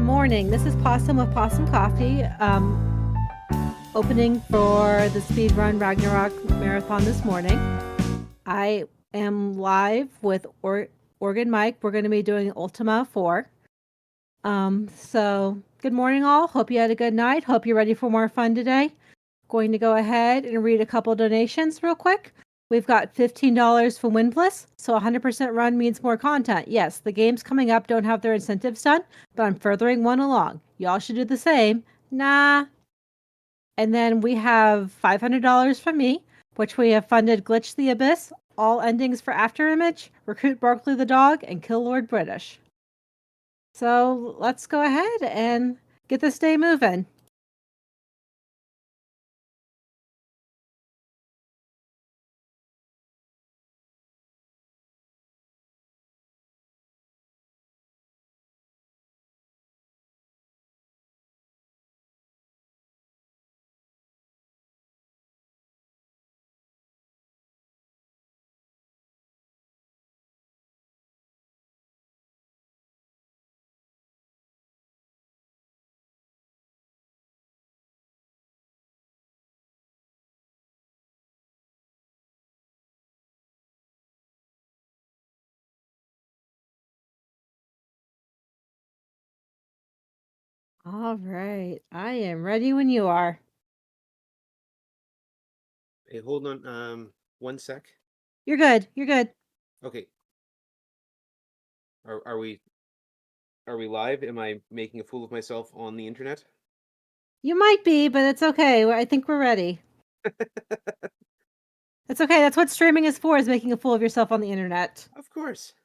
morning. This is Possum with Possum Coffee, opening for the Speedrun Ragnarok marathon this morning. I am live with OrganMike. We're going to be doing Ultima 4. So good morning, all. Hope you had a good night. Hope you're ready for more fun today. Going to go ahead and read a couple donations real quick. We've got $15 from Winplus, so 100% run means more content. Yes, the games coming up don't have their incentives done, but I'm furthering one along. Y'all should do the same. Nah. And then we have $500 from me, which we have funded Glitch the Abyss, all endings for Afterimage, Recruit Barkley the Dog, and Kill Lord British. So let's go ahead and get this day moving. All right. I am ready when you are. Hey, hold on, 1 sec. You're good. You're good. Okay. Are we live? Am I making a fool of myself on the internet? You might be, but it's okay. I think we're ready. It's okay. That's what streaming is for, is making a fool of yourself on the internet. Of course.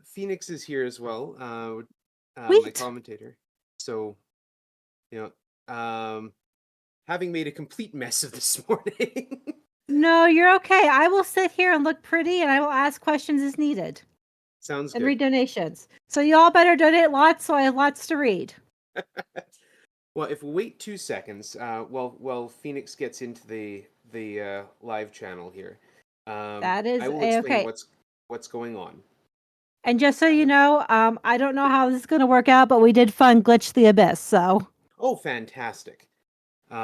Phoenix is here as well, my Sweet. commentator. So, you know, having made a complete mess of this morning. No, you're okay. I will sit here and look pretty, and I will ask questions as needed. Sounds And good. read donations. So you all better donate lots, so I have lots to read. Well, if we wait 2 seconds, while Phoenix gets into the live channel here, That is I will explain A-okay. what's going on. And just so you know, I don't know how this is going to work out, but we did fund Glitch the Abyss, so. Oh, fantastic. We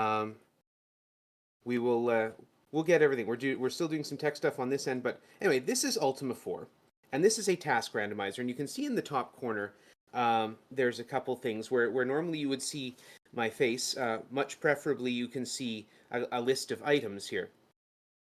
will we'll get everything. We're still doing some tech stuff on this end, but anyway, this is Ultima 4, and this is a task randomizer, and you can see in the top corner there's a couple things where normally you would see my face. Much preferably, you can see a list of items here.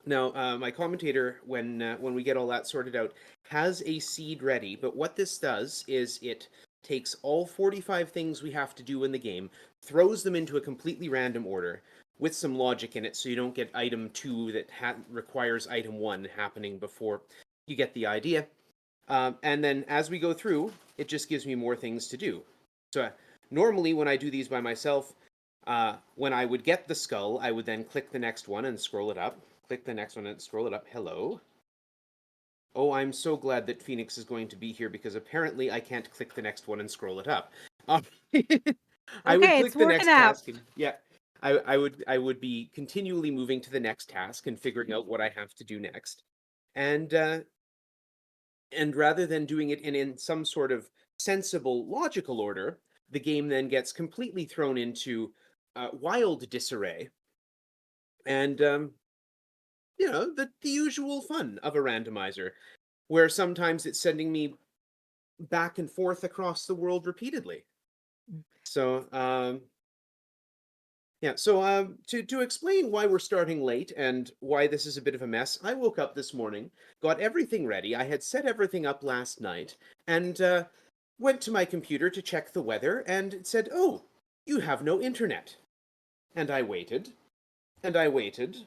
Now, my commentator, when we get all that sorted out, has a seed ready. But what this does is it takes all 45 things we have to do in the game, throws them into a completely random order with some logic in it, so you don't get item 2 that requires item 1 happening before. You get the idea. And then as we go through, it just gives me more things to do. So normally when I do these by myself, when I would get the skull, I would then click the next one and scroll it up. Click the next one and scroll it up. Hello. Oh, I'm so glad that Phoenix is going to be here, because apparently I can't click the next one and scroll it up. I would Okay, it's click the working next out. task and yeah, I would be continually moving to the next task and figuring out what I have to do next. And rather than doing it in some sort of sensible, logical order, the game then gets completely thrown into wild disarray. And the usual fun of a randomizer, where sometimes it's sending me back and forth across the world repeatedly. So to explain why we're starting late and why this is a bit of a mess, I woke up this morning, got everything ready. I had set everything up last night, and went to my computer to check the weather, and it said, "Oh, you have no internet." And I waited, and I waited,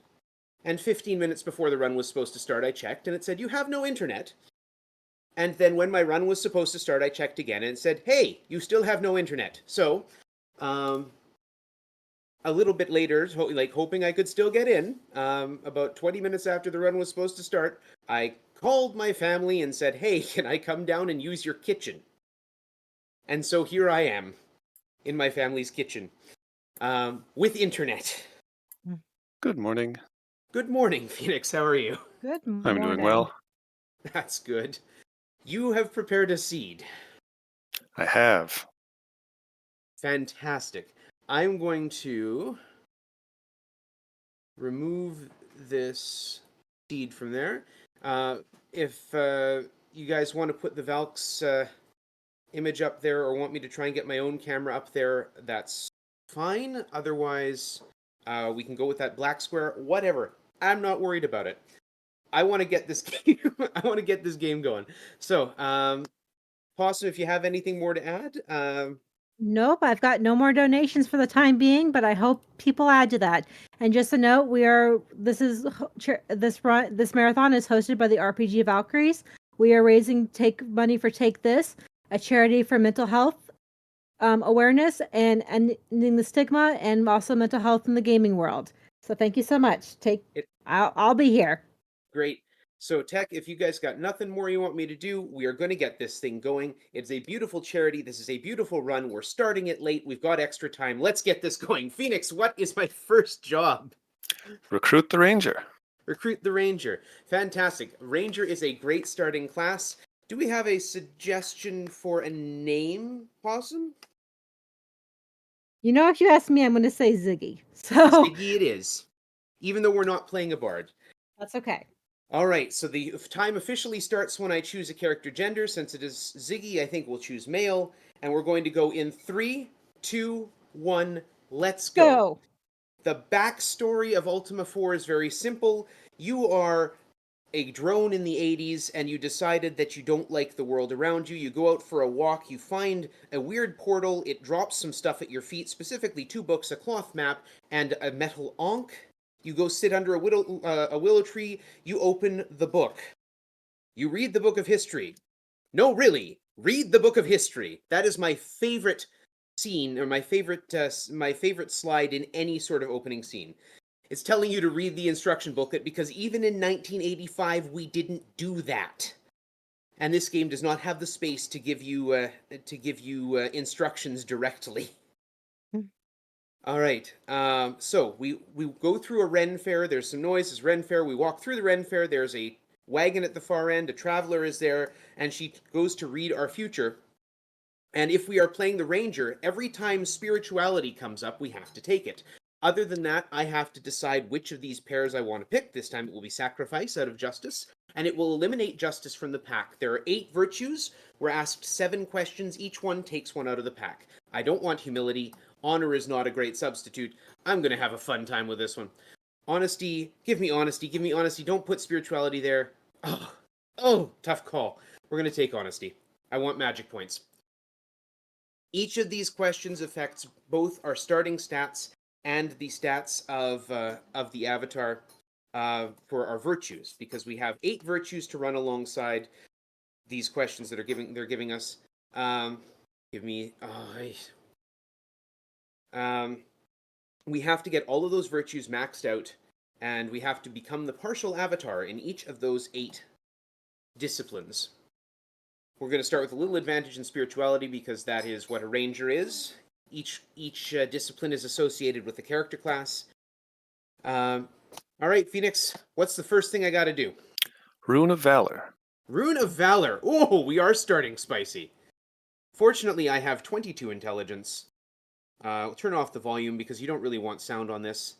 and 15 minutes before the run was supposed to start, I checked, and it said, "You have no internet." And then when my run was supposed to start, I checked again, and it said, "Hey, you still have no internet." So, a little bit later, hoping I could still get in, about 20 minutes after the run was supposed to start, I called my family and said, "Hey, can I come down and use your kitchen?" And so here I am, in my family's kitchen, with internet. Good morning. Good morning, Phoenix. How are you? Good morning. I'm doing well. That's good. You have prepared a seed. I have. Fantastic. I'm going to remove this seed from there. If you guys want to put the Valk's image up there or want me to try and get my own camera up there, that's fine. Otherwise, we can go with that black square. Whatever. I'm not worried about it. I want to get this game. I want to get this game going. So, Possum, if you have anything more to add, Nope, I've got no more donations for the time being, but I hope people add to that. And just a note, this marathon is hosted by the RPG Valkyries. We are raising take money for Take This, a charity for mental health awareness and ending the stigma, and also mental health in the gaming world. So thank you so much. it I'll be here. great. So, Tech, if you guys got nothing more you want me to do, we are going to get this thing going. It's a beautiful charity. This is a beautiful run. We're starting it late. We've got extra time. Let's get this going. Phoenix, what is my first job? Recruit the ranger. Recruit the Ranger. Fantastic. Ranger is a great starting class. Do we have a suggestion for a name, Possum? You know, if you ask me, I'm going to say Ziggy. So Ziggy it is, even though we're not playing a bard. that's okay. All right, so the time officially starts when I choose a character gender. Since it is Ziggy, I think we'll choose male. And we're going to go in 3, 2, 1, let's go. Go. The backstory of Ultima 4 is very simple. You are a drone in the 80s and you decided that you don't like the world around you. You go out for a walk, you find a weird portal, it drops some stuff at your feet, specifically 2 books, a cloth map, and a metal ankh. You go sit under a willow tree, you open the book. You read the book of history. No, really, read the book of history. That is my favorite scene, or my favorite slide in any sort of opening scene. It's telling you to read the instruction booklet because even in 1985 we didn't do that, and this game does not have the space to give you instructions directly. All right, so we go through a Ren Fair. There's some noise. There's Ren Fair. We walk through the Ren Fair. There's a wagon at the far end. A traveler is there, and she goes to read our future. And if we are playing the Ranger, every time spirituality comes up, we have to take it. Other than that, I have to decide which of these pairs I want to pick. This time it will be sacrifice out of justice, and it will eliminate justice from the pack. There are 8 virtues. We're asked 7 questions. Each one takes one out of the pack. I don't want humility. Honor is not a great substitute. I'm going to have a fun time with this one. Honesty. Give me honesty. Give me honesty. Don't put spirituality there. Oh, tough call. We're going to take honesty. I want magic points. Each of these questions affects both our starting stats and the stats of the avatar for our virtues, because we have 8 virtues to run alongside these questions that they're giving us. We have to get all of those virtues maxed out, and we have to become the partial avatar in each of those 8 disciplines. We're going to start with a little advantage in spirituality because that is what a ranger is. Each discipline is associated with a character class. All right, Phoenix, what's the first thing I got to do? Rune of Valor. Rune of Valor. Oh, we are starting spicy. Fortunately, I have 22 intelligence. I'll turn off the volume because you don't really want sound on this.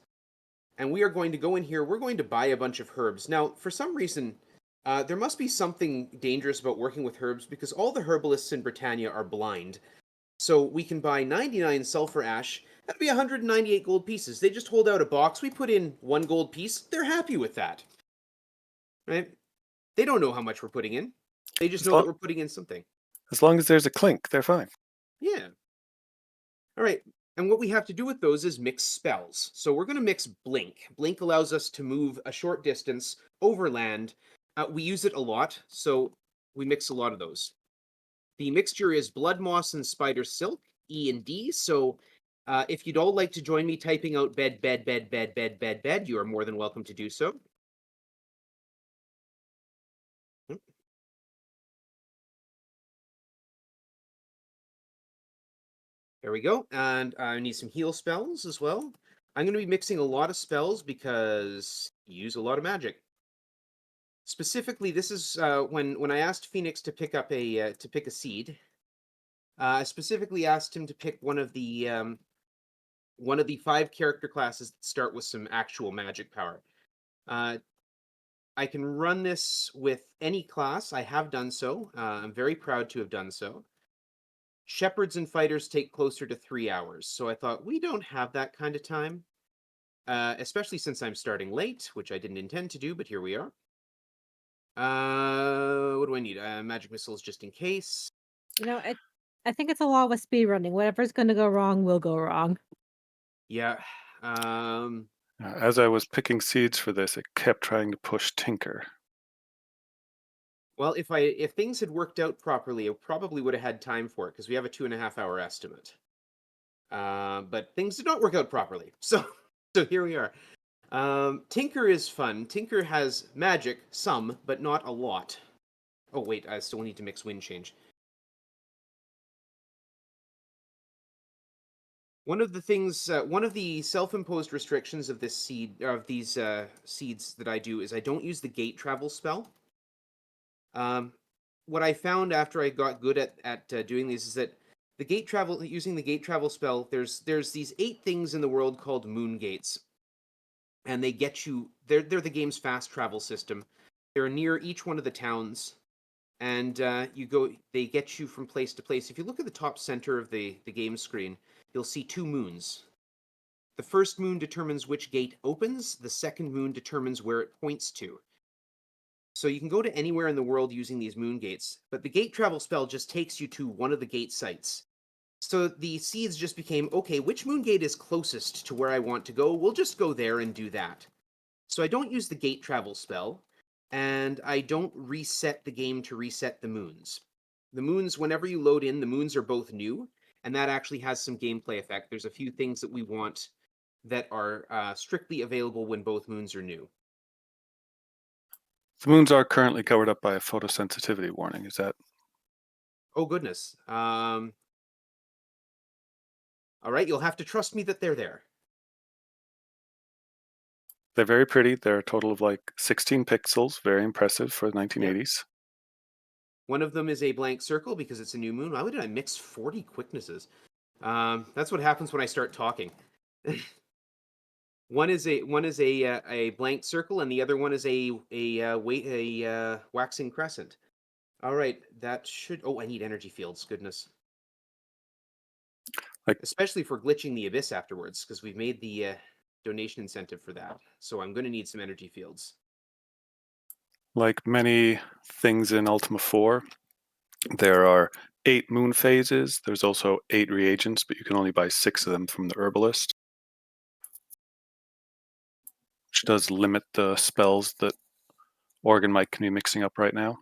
And we are going to go in here. We're going to buy a bunch of herbs. Now, for some reason, there must be something dangerous about working with herbs because all the herbalists in Britannia are blind. So we can buy 99 sulfur ash. That'd be 198 gold pieces. They just hold out a box. We put in 1 gold piece. They're happy with that. Right? They don't know how much we're putting in. They just know that we're putting in something. As long as there's a clink, they're fine. Yeah. All right. And what we have to do with those is mix spells. So we're going to mix Blink. Blink allows us to move a short distance over land. We use it a lot, so we mix a lot of those. The mixture is Blood Moss and Spider Silk, E and D. So if you'd all like to join me typing out bed, you are more than welcome to do so. There we go. And I need some heal spells as well. I'm going to be mixing a lot of spells because you use a lot of magic. Specifically, this is when I asked Phoenix to pick up a seed. I specifically asked him to pick one of the 5 character classes that start with some actual magic power. I can run this with any class. I have done so. I'm very proud to have done so. Shepherds and fighters take closer to 3 hours, so I thought we don't have that kind of time, especially since I'm starting late, which I didn't intend to do, but here we are. What do I need? Magic missiles just in case. You know, I think it's a law with speedrunning. Whatever's going to go wrong will go wrong. Yeah. As I was picking seeds for this, it kept trying to push Tinker. Well, if things had worked out properly, I probably would have had time for it because we have a 2.5-hour estimate. But things did not work out properly, so here we are. Tinker is fun. Tinker has magic, some, but not a lot. Oh wait, I still need to mix wind change. One of the self-imposed restrictions of these seeds that I do is I don't use the gate travel spell. What I found after I got good at doing these is that using the gate travel spell, there's these 8 things in the world called moon gates, and they get you. They're the game's fast travel system. They're near each one of the towns, and They get you from place to place. If you look at the top center of the game screen, you'll see 2 moons. The first moon determines which gate opens. The second moon determines where it points to. So you can go to anywhere in the world using these moon gates, but the gate travel spell just takes you to one of the gate sites. So the seeds just became, okay, which moon gate is closest to where I want to go? We'll just go there and do that. So I don't use the gate travel spell, and I don't reset the game to reset the moons. The moons, whenever you load in, the moons are both new, and that actually has some gameplay effect. There's a few things that we want that are strictly available when both moons are new. The moons are currently covered up by a photosensitivity warning. Is that? Oh, goodness. All right, you'll have to trust me that they're there. They're very pretty. They're a total of like 16 pixels. Very impressive for the 1980s. One of them is a blank circle because it's a new moon. Why would I mix 40 quicknesses? That's what happens when I start talking. One is a blank circle, and the other one is a waxing crescent. All right, that should. Oh, I need energy fields. Goodness. Especially for glitching the abyss afterwards, because we've made the donation incentive for that. So I'm going to need some energy fields. Like many things in Ultima 4, there are 8 moon phases. There's also 8 reagents, but you can only buy 6 of them from the herbalist, which does limit the spells that OrganMike can be mixing up right now.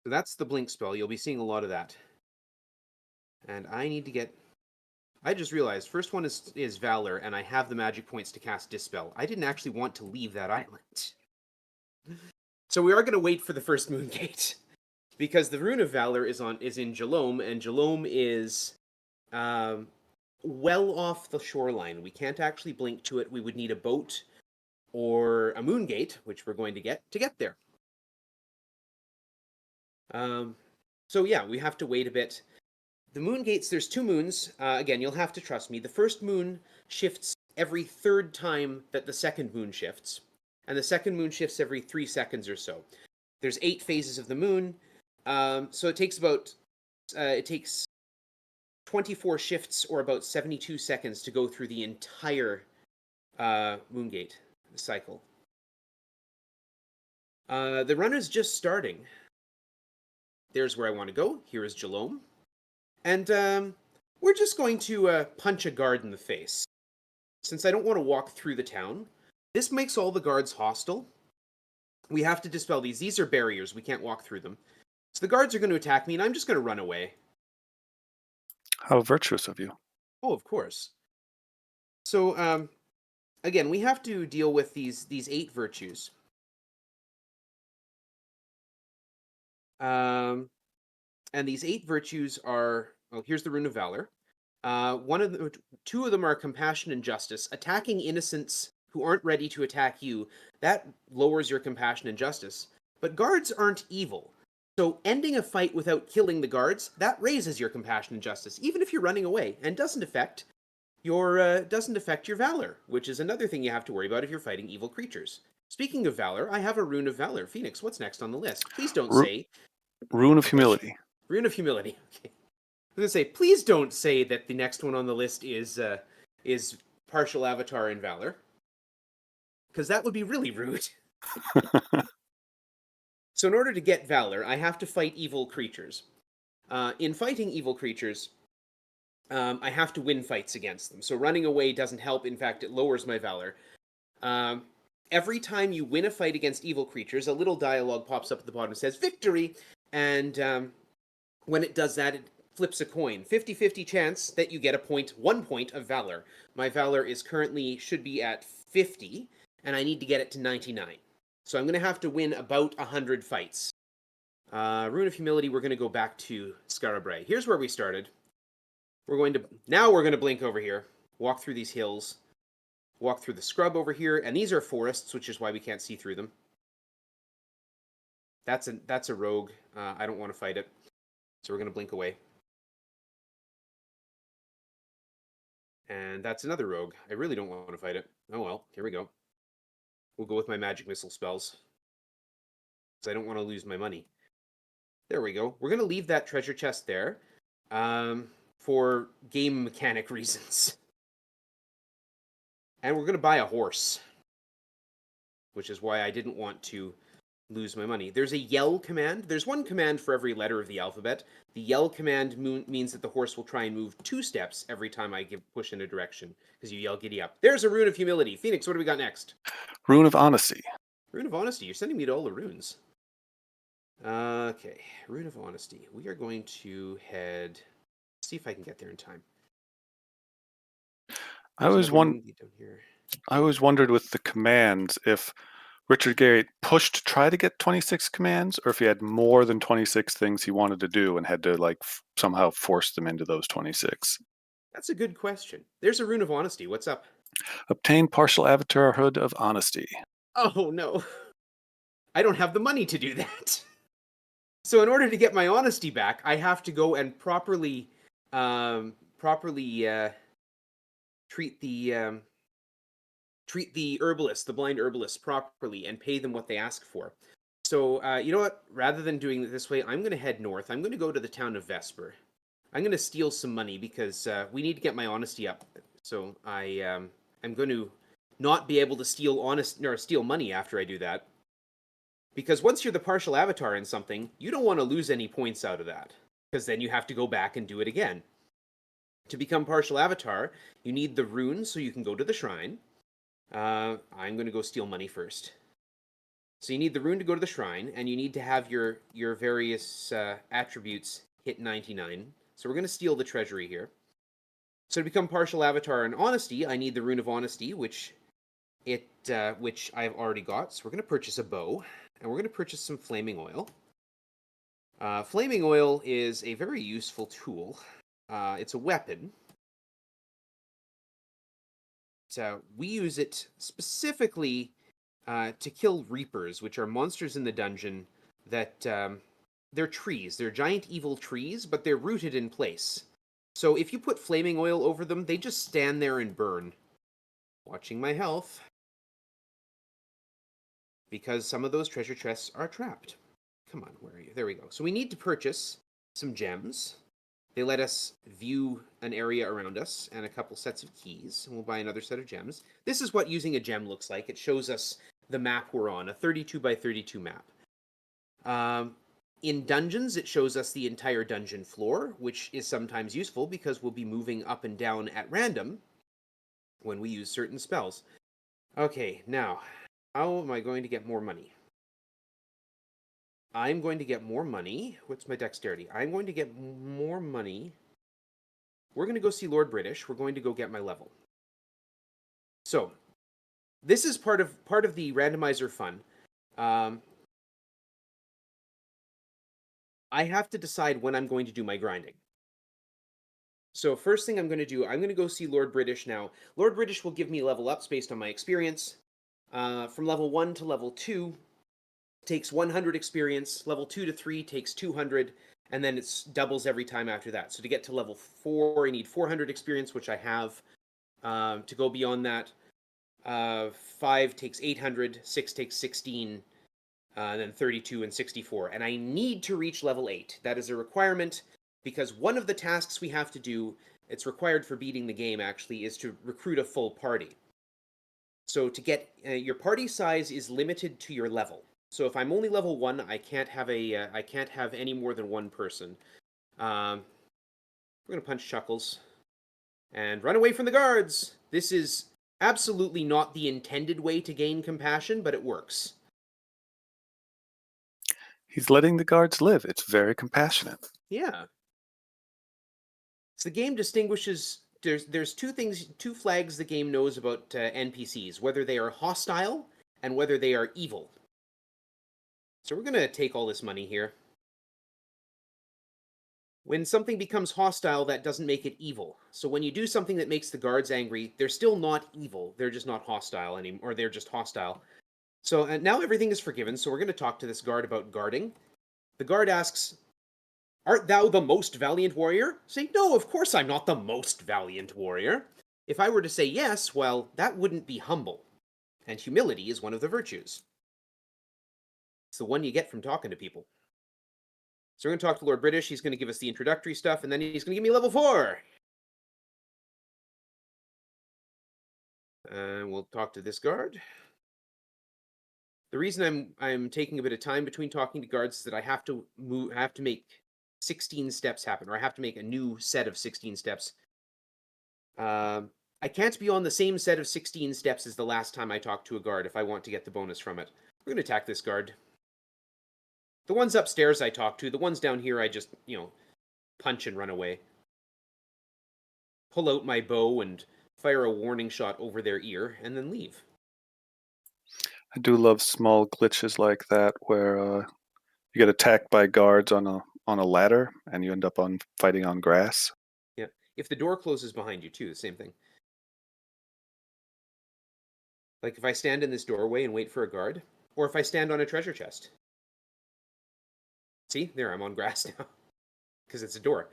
So that's the blink spell. You'll be seeing a lot of that. And I need to get... I just realized, first one is Valor, and I have the magic points to cast Dispel. I didn't actually want to leave that island. So we are going to wait for the first moon gate. Because the Rune of Valor is in Jalome, and Jalome is well off the shoreline. We can't actually blink to it. We would need a boat or a moon gate, which we're going to get there. So yeah, we have to wait a bit. The moon gates, there's 2 moons. Again, you'll have to trust me. The first moon shifts every 3rd time that the second moon shifts. And the second moon shifts every 3 seconds or so. There's 8 phases of the moon. So it takes 24 shifts or about 72 seconds to go through the entire moon gate cycle. The run is just starting. There's where I want to go. Here is Jalome. And we're just going to punch a guard in the face. Since I don't want to walk through the town, this makes all the guards hostile. We have to dispel these. These are barriers. We can't walk through them. So the guards are going to attack me, and I'm just going to run away. How virtuous of you. Oh, of course. So, again, we have to deal with these 8 virtues. And these 8 virtues are... Oh, here's the Rune of Valor. 2 of them are Compassion and Justice. Attacking innocents who aren't ready to attack you, that lowers your Compassion and Justice. But guards aren't evil. So ending a fight without killing the guards, that raises your compassion and justice, even if you're running away, and doesn't affect your valor, which is another thing you have to worry about if you're fighting evil creatures. Speaking of valor, I have a rune of valor. Phoenix, what's next on the list? Please don't say Rune of Humility. Rune of Humility. Okay. I was gonna say, please don't say that the next one on the list is partial avatar in valor, because that would be really rude. So in order to get valor, I have to fight evil creatures. In fighting evil creatures, I have to win fights against them. So running away doesn't help. In fact, it lowers my valor. Every time you win a fight against evil creatures, a little dialogue pops up at the bottom and says victory. And when it does that, it flips a coin. 50-50 chance that you get 1 point of valor. My valor should be at 50, and I need to get it to 99. So I'm going to have to win about 100 fights. Rune of Humility, we're going to go back to Scarabray. Here's where we started. Now we're going to blink over here, walk through these hills, walk through the scrub over here, and these are forests, which is why we can't see through them. That's a rogue. I don't want to fight it, so we're going to blink away. And that's another rogue. I really don't want to fight it. Oh well, here we go. We'll go with my magic missile spells, because I don't want to lose my money. There we go. We're going to leave that treasure chest there for game mechanic reasons. And we're going to buy a horse, which is why I didn't want to lose my money. There's a yell command. There's one command for every letter of the alphabet. The yell command means that the horse will try and move 2 steps every time I push in a direction, because you yell giddy up. There's a Rune of Humility. Phoenix, what do we got next? Rune of Honesty. Rune of Honesty. You're sending me to all the runes. Okay, Rune of Honesty. We are going to see if I can get there in time. I always wondered with the commands if Richard Garriott pushed to try to get 26 commands, or if he had more than 26 things he wanted to do and had to somehow force them into those 26. That's a good question. There's a Rune of Honesty. What's up? Obtain partial avatarhood of honesty. Oh no. I don't have the money to do that. So in order to get my honesty back, I have to go and properly treat the herbalists, the blind herbalists, properly and pay them what they ask for. So you know what? Rather than doing it this way, I'm going to head north. I'm going to go to the town of Vesper. I'm going to steal some money because we need to get my honesty up. So I'm going to not be able to steal money after I do that. Because once you're the partial avatar in something, you don't want to lose any points out of that, because then you have to go back and do it again. To become partial avatar, you need the rune so you can go to the shrine. I'm going to go steal money first. So you need the rune to go to the shrine, and you need to have your various attributes hit 99. So we're going to steal the treasury here. So to become partial avatar in honesty, I need the rune of honesty, which I've already got. So we're going to purchase a bow. And we're going to purchase some flaming oil. Flaming oil is a very useful tool. It's a weapon. So we use it specifically to kill reapers, which are monsters in the dungeon that they're trees. They're giant evil trees, but they're rooted in place. So if you put flaming oil over them, they just stand there and burn. Watching my health. Because some of those treasure chests are trapped. Come on, where are you? There we go. So we need to purchase some gems. They let us view an area around us and a couple sets of keys. And we'll buy another set of gems. This is what using a gem looks like. It shows us the map we're on, a 32 by 32 map. In dungeons, it shows us the entire dungeon floor, which is sometimes useful because we'll be moving up and down at random when we use certain spells. Okay, now, how am I going to get more money? I'm going to get more money. What's my dexterity? I'm going to get more money. We're going to go see Lord British. We're going to go get my level. So, this is part of the randomizer fun. I have to decide when I'm going to do my grinding. So first thing I'm going to do, I'm going to go see Lord British now. Lord British will give me level ups based on my experience. From level 1 to level 2 takes 100 experience. Level 2 to 3 takes 200, and then it doubles every time after that. So to get to level 4, you need 400 experience, which I have. To go beyond that, 5 takes 800, 6 takes 16, and then 32 and 64. And I need to reach level 8. That is a requirement, because one of the tasks we have to do, it's required for beating the game actually, is to recruit a full party. So to get your party size is limited to your level. So if I'm only level 1, I can't have any more than one person. We're gonna punch Chuckles and run away from the guards. This is absolutely not the intended way to gain compassion, but it works. He's letting the guards live. It's very compassionate. Yeah. So the game distinguishes. There's two flags the game knows about NPCs, whether they are hostile and whether they are evil. So we're gonna take all this money here. When something becomes hostile, that doesn't make it evil. So when you do something that makes the guards angry, they're still not evil. They're just not hostile anymore, or they're just hostile. So now everything is forgiven, so we're going to talk to this guard about guarding. The guard asks, "Art thou the most valiant warrior?" Say, "No, of course I'm not the most valiant warrior." If I were to say yes, well, that wouldn't be humble. And humility is one of the virtues. It's the one you get from talking to people. So we're going to talk to Lord British. He's going to give us the introductory stuff, and then he's going to give me level 4. And we'll talk to this guard. The reason I'm taking a bit of time between talking to guards is that I have to make 16 steps happen, or I have to make a new set of 16 steps. I can't be on the same set of 16 steps as the last time I talked to a guard if I want to get the bonus from it. We're going to attack this guard. The ones upstairs I talk to, the ones down here I just, punch and run away. Pull out my bow and fire a warning shot over their ear, and then leave. I do love small glitches like that where you get attacked by guards on a ladder and you end up fighting on grass. Yeah, if the door closes behind you too, the same thing. Like if I stand in this doorway and wait for a guard, or if I stand on a treasure chest. See, there, I'm on grass now, because it's a door.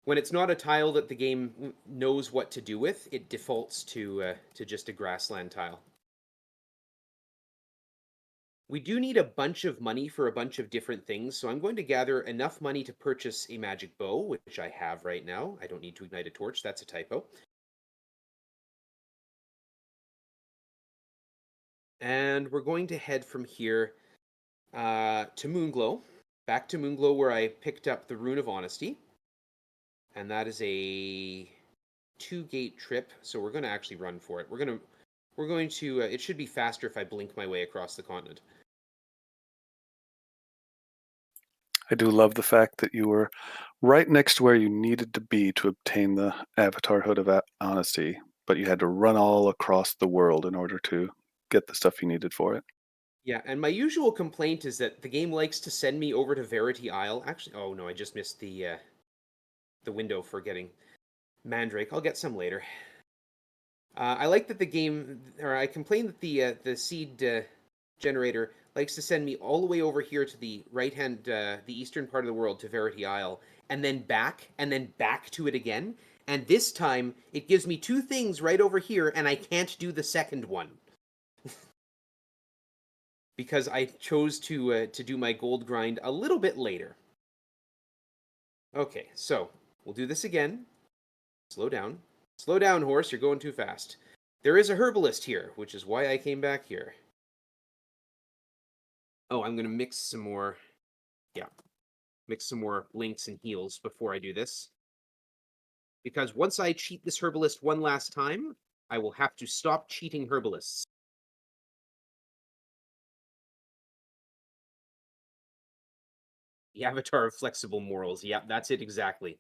When it's not a tile that the game knows what to do with, it defaults to just a grassland tile. We do need a bunch of money for a bunch of different things, so I'm going to gather enough money to purchase a magic bow, which I have right now. I don't need to ignite a torch, that's a typo. And we're going to head from here to Moonglow, back to Moonglow where I picked up the Rune of Honesty. And that is a 2-gate trip, so we're going to actually run for it. We're going to it should be faster if I blink my way across the continent. I do love the fact that you were right next to where you needed to be to obtain the Avatar Hood of Honesty, but you had to run all across the world in order to get the stuff you needed for it. Yeah, and my usual complaint is that the game likes to send me over to Verity Isle. Actually, oh no, I just missed the window for getting Mandrake. I'll get some later. I like that the game, or I complain that the seed generator likes to send me all the way over here to the right-hand, the eastern part of the world to Verity Isle, and then back to it again. And this time, it gives me 2 things right over here, and I can't do the second one. Because I chose to do my gold grind a little bit later. Okay, so we'll do this again. Slow down. Slow down, horse, you're going too fast. There is a herbalist here, which is why I came back here. Oh, I'm going to mix some more... Yeah. Mix some more links and heals before I do this. Because once I cheat this herbalist one last time, I will have to stop cheating herbalists. The Avatar of Flexible Morals. Yeah, that's it exactly.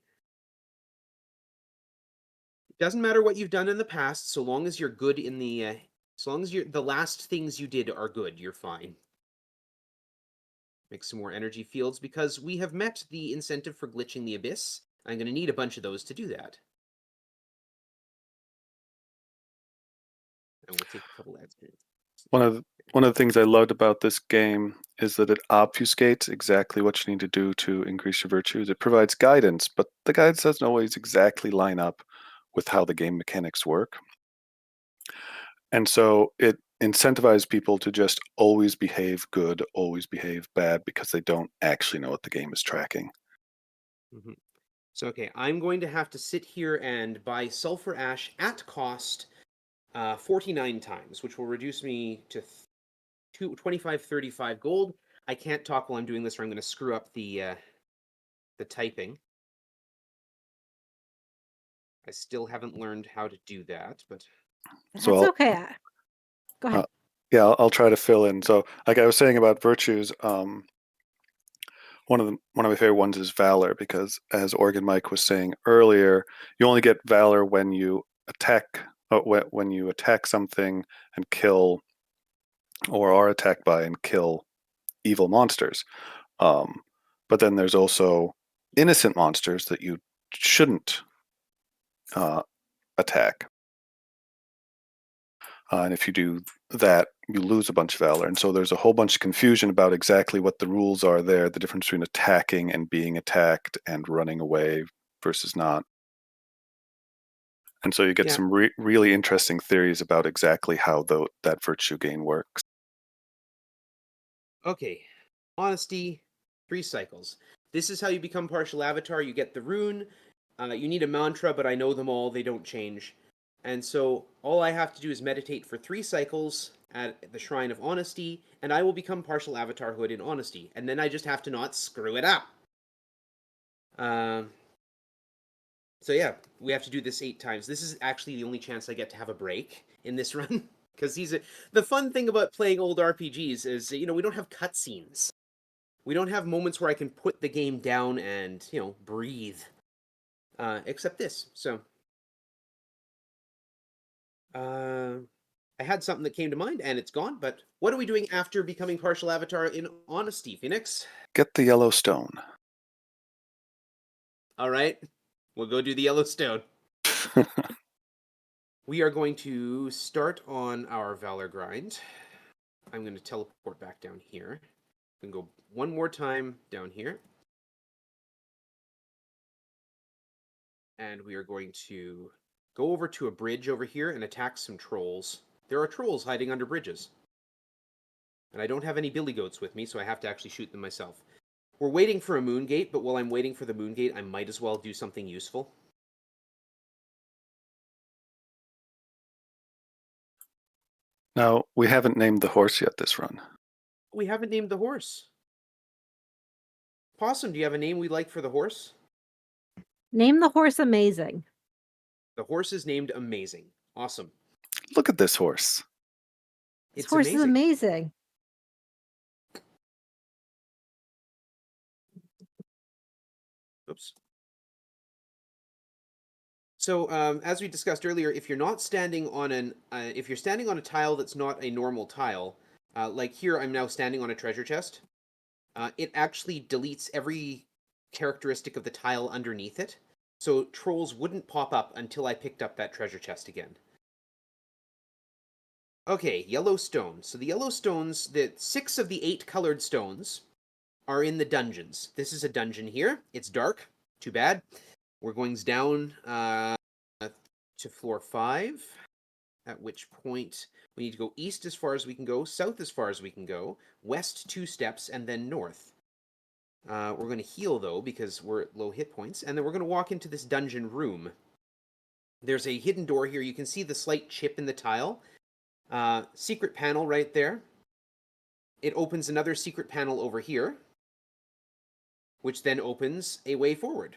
It doesn't matter what you've done in the past, so long as you're good in the... so long as the last things you did are good, you're fine. Make some more energy fields, because we have met the incentive for glitching the Abyss. I'm going to need a bunch of those to do that. And we'll take a couple ads. One of one of the things I loved about this game is that it obfuscates exactly what you need to do to increase your virtues. It provides guidance, but the guidance doesn't always exactly line up with how the game mechanics work. And so it incentivizes people to just always behave good, always behave bad, because they don't actually know what the game is tracking. Mm-hmm. So, okay, I'm going to have to sit here and buy sulfur ash at cost 49 times, which will reduce me to 25.35 gold. I can't talk while I'm doing this, or I'm going to screw up the typing. I still haven't learned how to do that, but That's So okay. Go ahead. yeah, I'll try to fill in. So, like I was saying about virtues, one of my favorite ones is valor, because as OrganMike was saying earlier, you only get valor when you attack, when you attack something and kill, or are attacked by and kill evil monsters. Um, but then there's also innocent monsters that you shouldn't attack. And if you do that, you lose a bunch of valor. And so there's a whole bunch of confusion about exactly what the rules are there, the difference between attacking and being attacked and running away versus not. And so you get yeah. some really interesting theories about exactly how that virtue gain works. Okay, honesty, 3 cycles. This is how you become partial avatar. You get the rune. You need a mantra, but I know them all. They don't change. And so all I have to do is meditate for 3 cycles at the Shrine of Honesty, and I will become partial avatarhood in honesty. And then I just have to not screw it up. So yeah, we have to do this 8 times. This is actually the only chance I get to have a break in this run. Because the fun thing about playing old RPGs is, we don't have cutscenes. We don't have moments where I can put the game down and, breathe. Except this. So, I had something that came to mind and it's gone, but what are we doing after becoming partial avatar in honesty, Phoenix? Get the yellow stone. All right, we'll go do the yellow stone. We are going to start on our Valor grind. I'm going to teleport back down here. We can go one more time down here. And we are going to go over to a bridge over here and attack some trolls. There are trolls hiding under bridges. And I don't have any billy goats with me, so I have to actually shoot them myself. We're waiting for a moon gate, but while I'm waiting for the moon gate, I might as well do something useful. Now, we haven't named the horse yet this run. We haven't named the horse. Possum, do you have a name we like for the horse? Name the horse Amazing. The horse is named Amazing. Awesome. Look at this horse. This It's horse is amazing. Oops. So, as we discussed earlier, if you're not standing on if you're standing on a tile that's not a normal tile, like here, I'm now standing on a treasure chest. It actually deletes every characteristic of the tile underneath it, so trolls wouldn't pop up until I picked up that treasure chest again. Okay, yellow stone. So the yellow stones, the 6 of the 8 colored stones, are in the dungeons. This is a dungeon here. It's dark. Too bad. We're going down to floor 5, at which point we need to go east as far as we can go, south as far as we can go, west 2 steps, and then north. We're going to heal, though, because we're at low hit points, and then we're going to walk into this dungeon room. There's a hidden door here. You can see the slight chip in the tile. Secret panel right there. It opens another secret panel over here, which then opens a way forward.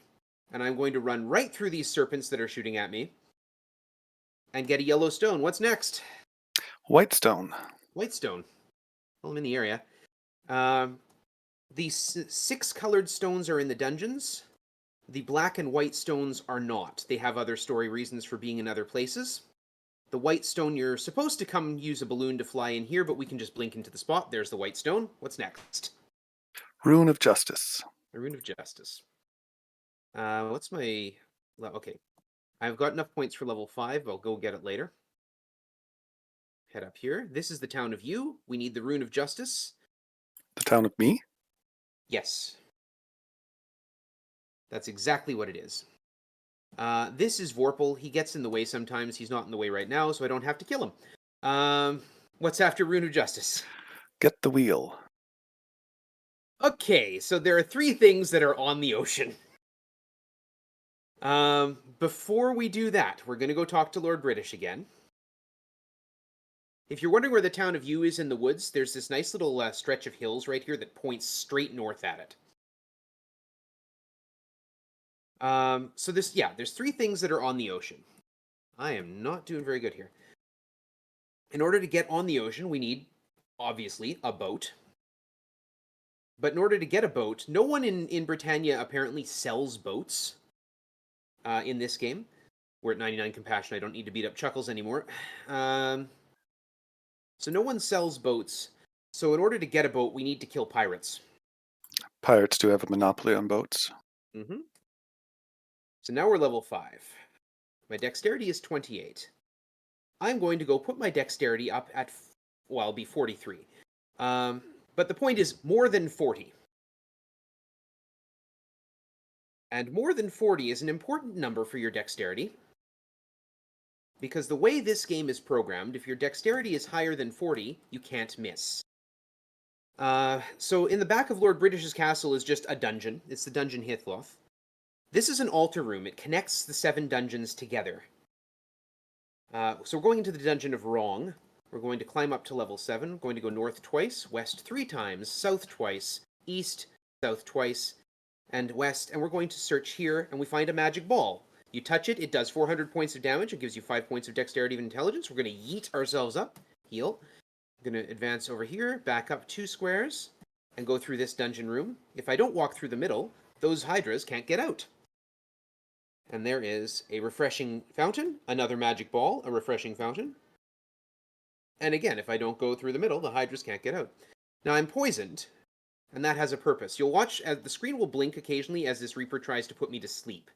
And I'm going to run right through these serpents that are shooting at me and get a yellow stone. What's next? White stone. White stone. Well, I'm in the area. These 6 colored stones are in the dungeons. The black and white stones are not. They have other story reasons for being in other places. The white stone, you're supposed to come use a balloon to fly in here, but we can just blink into the spot. There's the white stone. What's next? Rune of Justice. A rune of justice. What's my... Okay. I've got enough points for level 5. I'll go get it later. head up here. This is the town of you. We need the Rune of Justice. The town of me? Yes. That's exactly what it is. This is Vorpal. He gets in the way sometimes. He's not in the way right now, so I don't have to kill him. What's after Rune of Justice? Get the wheel. Okay, so there are 3 things that are on the ocean. Before we do that, we're going to go talk to Lord British again. If you're wondering where the town of you is in the woods, there's this nice little stretch of hills right here that points straight north at it. So there's 3 things that are on the ocean. I am not doing very good here. In order to get on the ocean, we need, obviously, a boat. But in order to get a boat, no one in Britannia apparently sells boats in this game. We're at 99 compassion. I don't need to beat up Chuckles anymore. So no one sells boats. So in order to get a boat, we need to kill pirates. Pirates do have a monopoly on boats. Mm-hmm. So now we're level 5. My dexterity is 28. I'm going to go put my dexterity up at, well, I'll be 43. But the point is more than 40. And more than 40 is an important number for your dexterity. Because the way this game is programmed, if your dexterity is higher than 40, you can't miss. So in the back of Lord British's castle is just a dungeon. It's the Dungeon Hithloth. This is an altar room. It connects the 7 dungeons together. So we're going into the Dungeon of Wrong. We're going to climb up to level 7. We're going to go north twice, west 3 times, south twice, east, south twice, and west. And we're going to search here, and we find a magic ball. You touch it, it does 400 points of damage. It gives you 5 points of dexterity and intelligence. We're going to yeet ourselves up, heal. I'm going to advance over here, back up 2 squares, and go through this dungeon room. If I don't walk through the middle, those hydras can't get out. And there is a refreshing fountain, another magic ball, a refreshing fountain. And again, if I don't go through the middle, the hydras can't get out. Now I'm poisoned, and that has a purpose. You'll watch as the screen will blink occasionally as this Reaper tries to put me to sleep.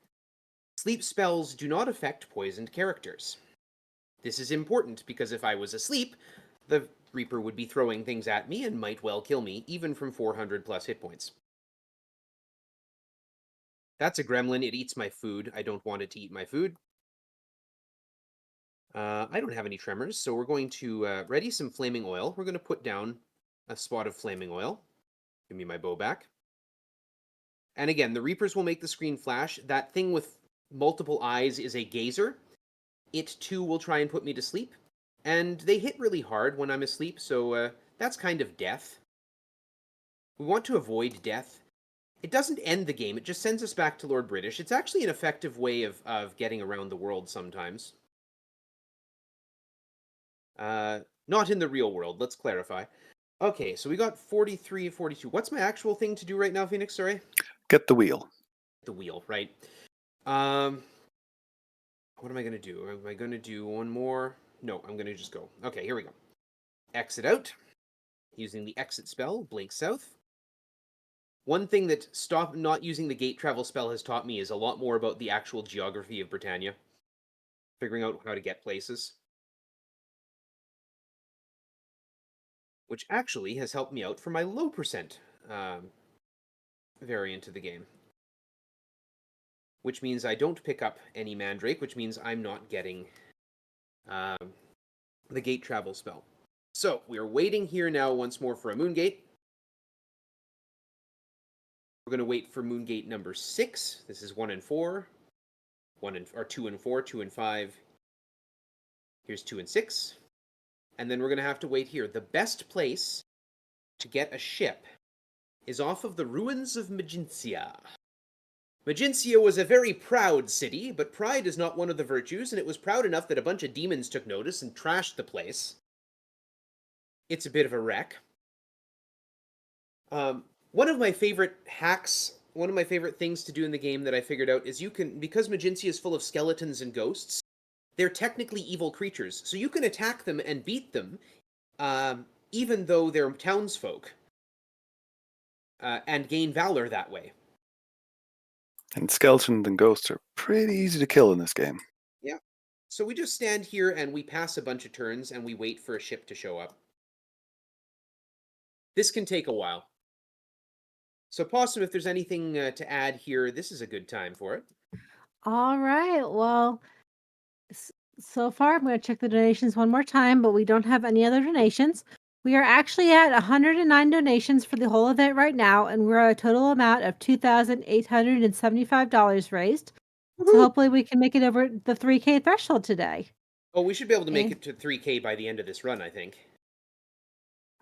Sleep spells do not affect poisoned characters. This is important because if I was asleep, the Reaper would be throwing things at me and might well kill me, even from 400 plus hit points. That's a gremlin. It eats my food. I don't want it to eat my food. I don't have any tremors, so we're going to ready some flaming oil. We're going to put down a spot of flaming oil. Give me my bow back. And again, the Reapers will make the screen flash. That thing with multiple eyes is a gazer. It too will try and put me to sleep. And they hit really hard when I'm asleep, so that's kind of death. We want to avoid death. It doesn't end the game, it just sends us back to Lord British. It's actually an effective way of getting around the world sometimes. Not in the real world, let's clarify. Okay, so we got 43, 42. What's my actual thing to do right now, Phoenix? Sorry? Get the wheel. The wheel, right. What am I going to do? Am I going to do one more? No, I'm going to just go. Okay, here we go. Exit out. Using the exit spell, blink south. One thing that stop not using the gate travel spell has taught me is a lot more about the actual geography of Britannia. Figuring out how to get places. Which actually has helped me out for my low percent variant of the game. Which means I don't pick up any Mandrake, which means I'm not getting the gate travel spell. So, we are waiting here now once more for a Moongate. We're going to wait for Moongate number 6. This is 1 and 4. 2 and 4, 2 and 5. Here's 2 and 6. And then we're going to have to wait here. The best place to get a ship is off of the ruins of Magincia. Magincia was a very proud city, but pride is not one of the virtues, and it was proud enough that a bunch of demons took notice and trashed the place. It's a bit of a wreck. One of my favorite hacks, one of my favorite things to do in the game that I figured out is you can, because Magincia is full of skeletons and ghosts, they're technically evil creatures, so you can attack them and beat them, even though they're townsfolk, and gain valor that way. And skeletons and ghosts are pretty easy to kill in this game. Yeah. So we just stand here and we pass a bunch of turns and we wait for a ship to show up. This can take a while. So Possum, if there's anything to add here, this is a good time for it. All right. Well, so far, I'm going to check the donations one more time, but we don't have any other donations. We are actually at 109 donations for the whole event right now, and we're at a total amount of $2,875 raised. Woo-hoo! So hopefully we can make it over the 3K threshold today. Oh, we should be able to make And- it to 3K by the end of this run, I think.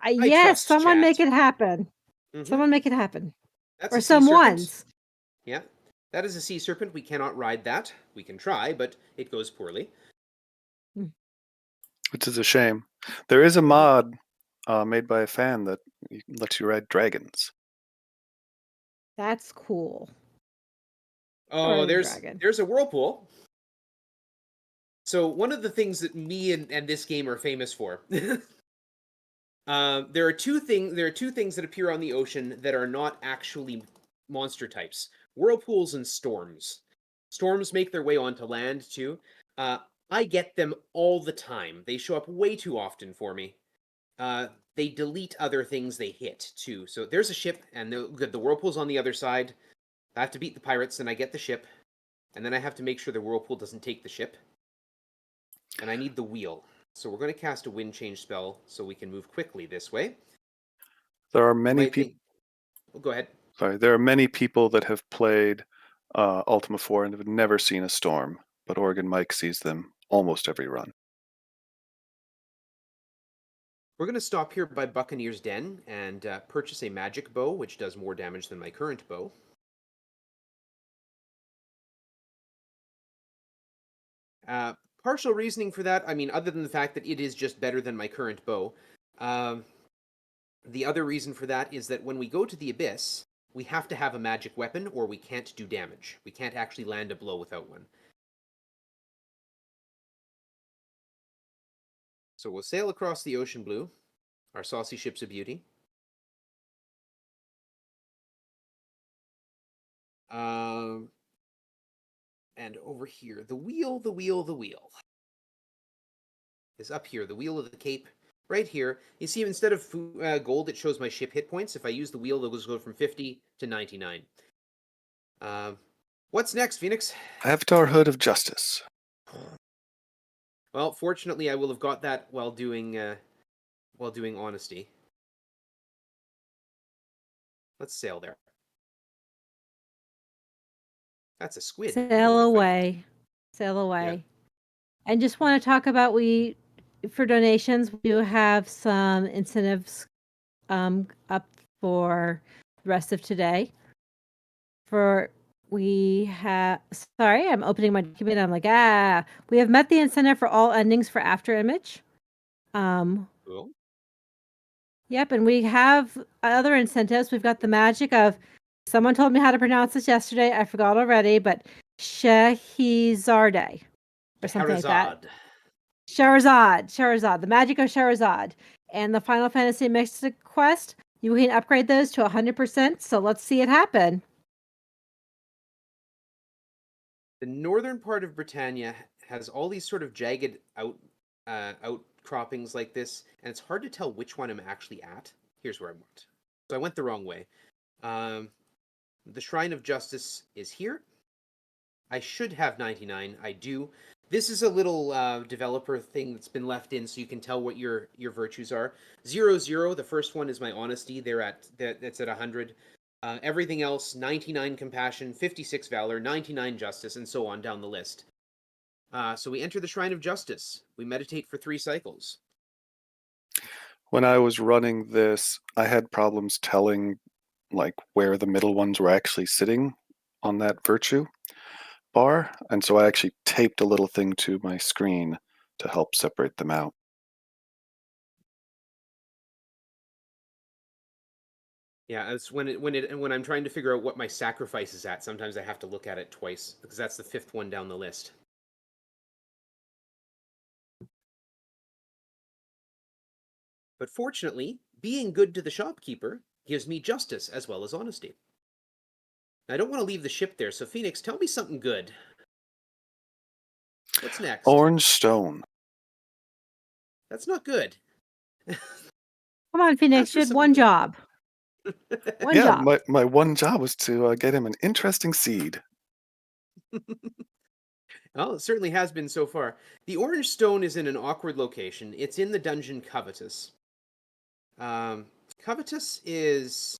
Yes, trust someone chat. make it happen. Mhm. Someone make it happen. That's Or a sea serpent. someone's. Yeah, that is a sea serpent. We cannot ride that. We can try, but it goes poorly. Which is a shame. There is a mod made by a fan that lets you ride dragons. That's cool. Oh, Or there's dragon. a whirlpool. So one of the things that me and this game are famous for, there are two things that appear on the ocean that are not actually monster types: whirlpools and storms. Storms make their way onto land too. I get them all the time. They show up way too often for me. They delete other things they hit too. So there's a ship, and the whirlpool's on the other side. I have to beat the pirates, and I get the ship, and then I have to make sure the whirlpool doesn't take the ship. And I need the wheel. So we're going to cast a wind change spell so we can move quickly this way. There are many people. Go ahead. Sorry, there are many people that have played Ultima 4 and have never seen a storm, but OrganMike sees them almost every run. We're going to stop here by Buccaneer's Den and purchase a magic bow, which does more damage than my current bow. Partial reasoning for that, I mean, other than the fact that it is just better than my current bow. The other reason for that is that when we go to the Abyss, we have to have a magic weapon or we can't do damage. We can't actually land a blow without one. So we'll sail across the ocean blue. Our saucy ship's a beauty. And over here, the wheel is up here. The wheel of the cape, right here. You see, instead of gold, it shows my ship hit points. If I use the wheel, those go from 50 to 99. What's next, Phoenix? Avatarhood of Justice. Well, fortunately, I will have got that while doing Honesty. Let's sail there. That's a squid. Sail away. Sail away. Yeah. And just want to talk about for donations, we do have some incentives up for the rest of today. I'm opening my document. I'm like, we have met the incentive for all endings for after image. Cool. Yep, and we have other incentives. We've got the magic of, someone told me how to pronounce this yesterday. I forgot already, but Shehrazade or something like that. Sherazad, the magic of Sherazad, and the Final Fantasy Mystic Quest. You can upgrade those to 100%. So let's see it happen. The northern part of Britannia has all these sort of jagged outcroppings like this, and it's hard to tell which one I'm actually at. Here's where I went. So I went the wrong way. The Shrine of Justice is here. I should have 99. I do. This is a little developer thing that's been left in so you can tell what your virtues are. 0, 0, the first one is my honesty. That's at 100. Everything else, 99 compassion, 56 valor, 99 justice, and so on down the list. So we enter the Shrine of Justice. We meditate for 3 cycles. When I was running this, I had problems telling where the middle ones were actually sitting on that virtue bar, and so I actually taped a little thing to my screen to help separate them out. Yeah, it's when I'm trying to figure out what my sacrifice is at, sometimes I have to look at it twice because that's the 5th one down the list. But fortunately, being good to the shopkeeper gives me justice as well as honesty. I don't want to leave the ship there, so Phoenix, tell me something good. What's next? Orange stone. That's not good. Come on, Phoenix, you had one job. One Yeah, job. my one job was to get him an interesting seed. Well, it certainly has been so far. The orange stone is in an awkward location. It's in the dungeon Covetous. Covetous is,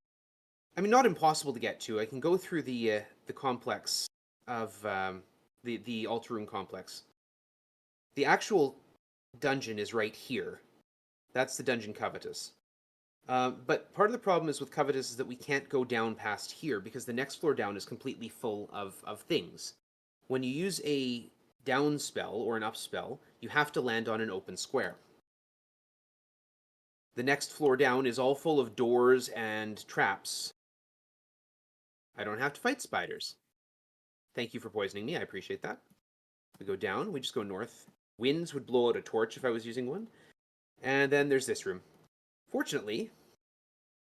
I mean, not impossible to get to. I can go through the complex of the Altar Room complex. The actual dungeon is right here. That's the dungeon Covetous. But part of the problem is with Covetous is that we can't go down past here because the next floor down is completely full of things. When you use a down spell or an up spell, you have to land on an open square. The next floor down is all full of doors and traps. I don't have to fight spiders. Thank you for poisoning me, I appreciate that. We go down, we just go north. Winds would blow out a torch if I was using one. And then there's this room. Fortunately,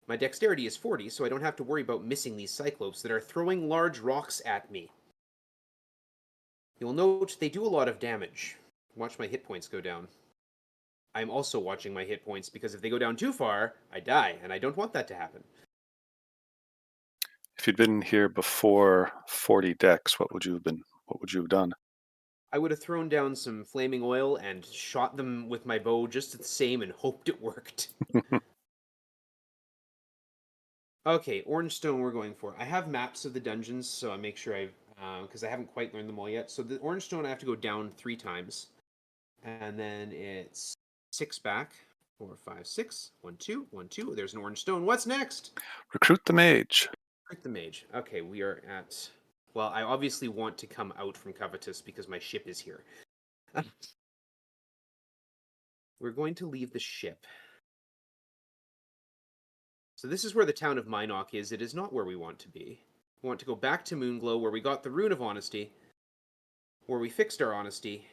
my dexterity is 40, so I don't have to worry about missing these cyclopes that are throwing large rocks at me. You'll note they do a lot of damage. Watch my hit points go down. I'm also watching my hit points because if they go down too far, I die, and I don't want that to happen. If you'd been here before 40 dex, what would you have done? I would have thrown down some flaming oil and shot them with my bow just the same and hoped it worked. Okay, orange stone we're going for. I have maps of the dungeons, so I make sure because I haven't quite learned them all yet. So the orange stone I have to go down 3 times. And then it's 6 back. 4, 5, 6. 1, 2, 1, 2. There's an orange stone. What's next? Recruit the mage. Recruit the mage. Okay, we are at... Well, I obviously want to come out from Covetous because my ship is here. We're going to leave the ship. So this is where the town of Minok is. It is not where we want to be. We want to go back to Moonglow, where we got the Rune of Honesty, where we fixed our honesty.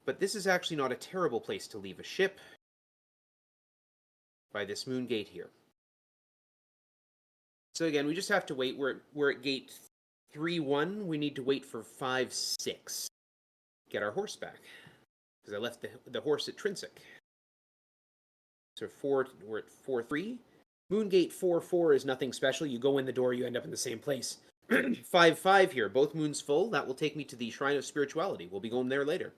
But this is actually not a terrible place to leave a ship. By this moon gate here. So again, we just have to wait. We're at gate 3-1. We need to wait for 5-6. Get our horse back. Because I left the horse at Trinsic. So we're at 4-3. Moongate 4-4 is nothing special. You go in the door, you end up in the same place. 5-5 here. Both moons full. That will take me to the Shrine of Spirituality. We'll be going there later.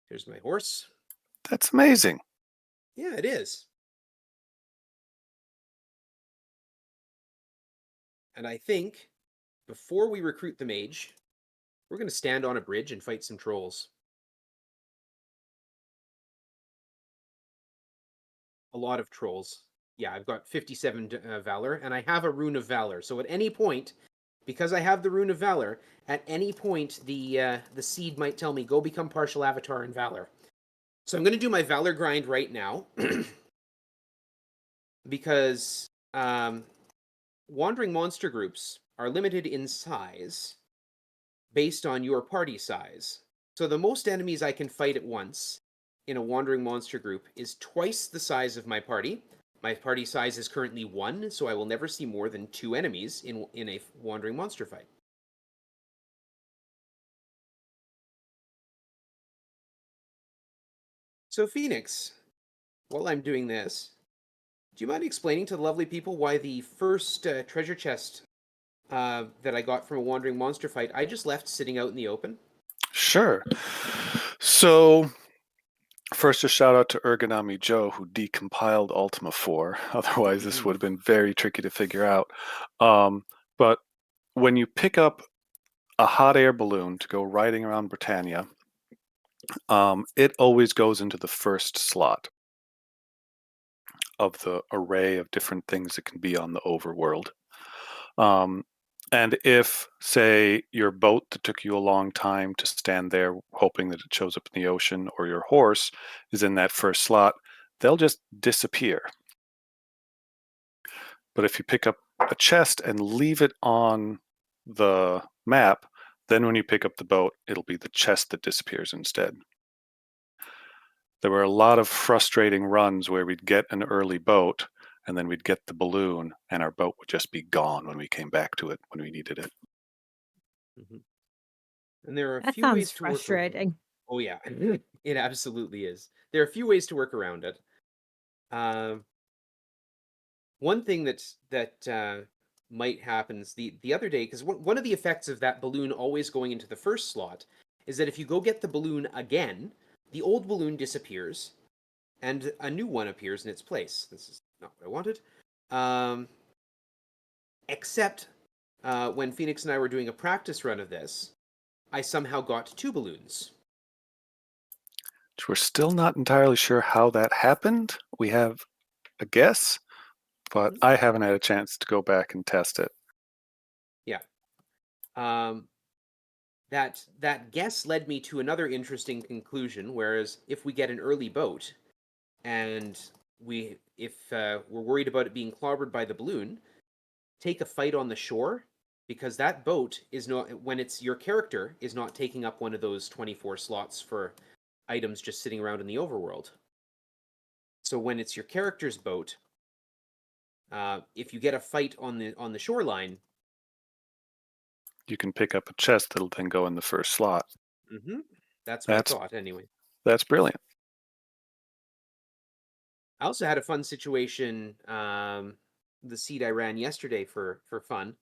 Here's my horse. That's amazing. Yeah, it is. And I think before we recruit the mage, we're going to stand on a bridge and fight some trolls. A lot of trolls. Yeah, I've got 57 Valor, and I have a Rune of Valor. So at any point, because I have the Rune of Valor, at any point the seed might tell me, go become partial avatar in Valor. So I'm going to do my Valor grind right now. Because wandering monster groups are limited in size based on your party size. So the most enemies I can fight at once in a wandering monster group is twice the size of my party. My party size is currently 1, so I will never see more than 2 enemies in a wandering monster fight. So Phoenix, while I'm doing this, do you mind explaining to the lovely people why the first treasure chest that I got from a wandering monster fight, I just left sitting out in the open? Sure. So, first, a shout out to Ergonomy Joe, who decompiled Ultima 4. Otherwise, this would have been very tricky to figure out. But when you pick up a hot air balloon to go riding around Britannia, it always goes into the first slot of the array of different things that can be on the overworld. And if, say, your boat that took you a long time to stand there hoping that it shows up in the ocean, or your horse is in that first slot, they'll just disappear. But if you pick up a chest and leave it on the map, then when you pick up the boat, it'll be the chest that disappears instead. There were a lot of frustrating runs where we'd get an early boat, and then we'd get the balloon, and our boat would just be gone when we came back to it when we needed it. Mm-hmm. And there are a That few sounds ways to work around. frustrating. Oh yeah, it absolutely is. There are a few ways to work around it. One thing that might happen is the other day, because one of the effects of that balloon always going into the first slot is that if you go get the balloon again, the old balloon disappears and a new one appears in its place. This is not what I wanted. Except when Phoenix and I were doing a practice run of this, I somehow got 2 balloons. Which we're still not entirely sure how that happened. We have a guess, but I haven't had a chance to go back and test it. Yeah. That guess led me to another interesting conclusion. Whereas if we get an early boat, and if we're worried about it being clobbered by the balloon, take a fight on the shore, because that boat is not, when it's your character, is not taking up one of those 24 slots for items just sitting around in the overworld. So when it's your character's boat, if you get a fight on the shoreline, you can pick up a chest that'll then go in the first slot. That's my thought, anyway. That's brilliant. I also had a fun situation, the seed I ran yesterday for fun,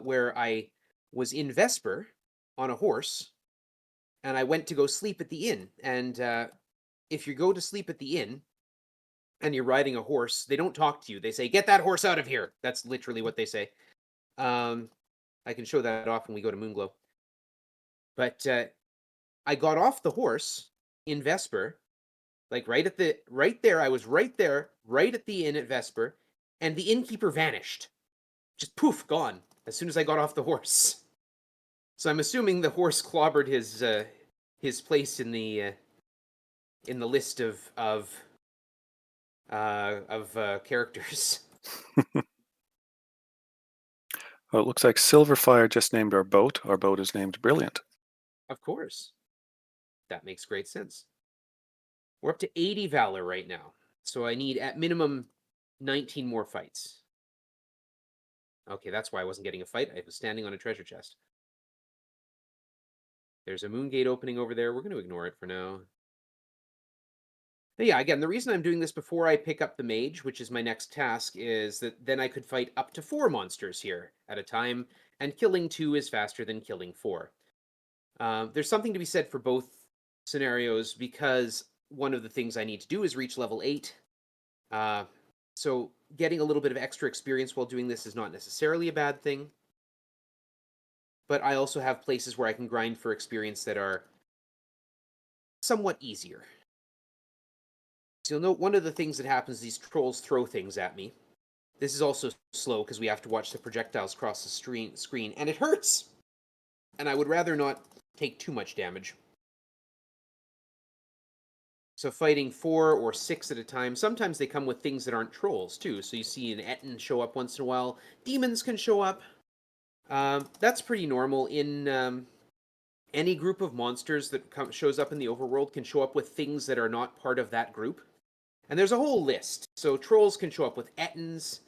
where I was in Vesper on a horse, and I went to go sleep at the inn. And if you go to sleep at the inn and you're riding a horse, they don't talk to you. They say, "Get that horse out of here." That's literally what they say. I can show that off when we go to Moonglow. But I got off the horse in Vesper, like right there. I was right there, right at the inn at Vesper, and the innkeeper vanished. Just poof, gone as soon as I got off the horse. So I'm assuming the horse clobbered his place in the list of characters. Well, it looks like Silverfire just named our boat. Our boat is named Brilliant. Of course. That makes great sense. We're up to 80 Valor right now. So I need at minimum 19 more fights. Okay, that's why I wasn't getting a fight. I was standing on a treasure chest. There's a moon gate opening over there. We're going to ignore it for now. But yeah, again, the reason I'm doing this before I pick up the mage, which is my next task, is that then I could fight up to 4 monsters here at a time, and killing 2 is faster than killing 4. There's something to be said for both scenarios, because one of the things I need to do is reach level 8. So getting a little bit of extra experience while doing this is not necessarily a bad thing. But I also have places where I can grind for experience that are somewhat easier. So you'll note one of the things that happens, these trolls throw things at me. This is also slow because we have to watch the projectiles cross the screen, and it hurts! And I would rather not take too much damage. So fighting 4 or 6 at a time, sometimes they come with things that aren't trolls too. So you see an Etten show up once in a while. Demons can show up. That's pretty normal. In any group of monsters that shows up in the overworld can show up with things that are not part of that group. And there's a whole list. So trolls can show up with Ettins,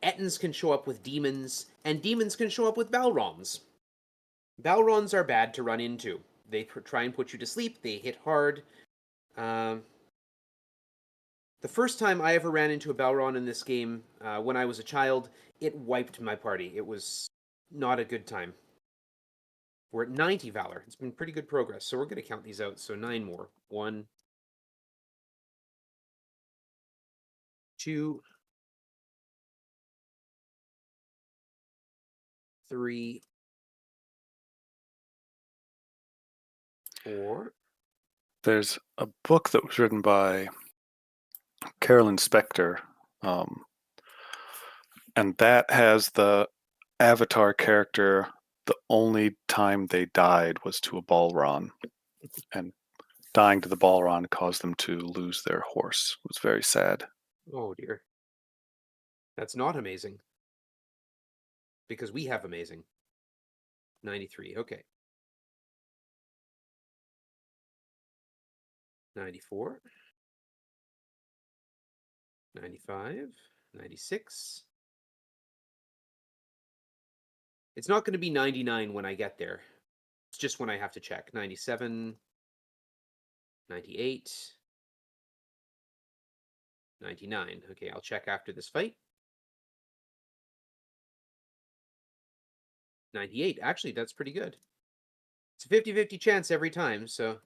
Ettins can show up with demons, and demons can show up with Balrons. Balrons are bad to run into. They try and put you to sleep, they hit hard. The first time I ever ran into a Balron in this game, when I was a child, it wiped my party. It was not a good time. We're at 90 Valor. It's been pretty good progress, so we're going to count these out. So 9 more. 1, 2, 3, 4. There's a book that was written by Carolyn Spector, and that has the avatar character. The only time they died was to a Balron, and dying to the Balron caused them to lose their horse. It was very sad. Oh dear. That's not amazing. Because we have amazing. 93, okay. 94. 95. 96. It's not going to be 99 when I get there. It's just when I have to check. 97, 98, 99. Okay, I'll check after this fight. 98. Actually, that's pretty good. It's a 50-50 chance every time, so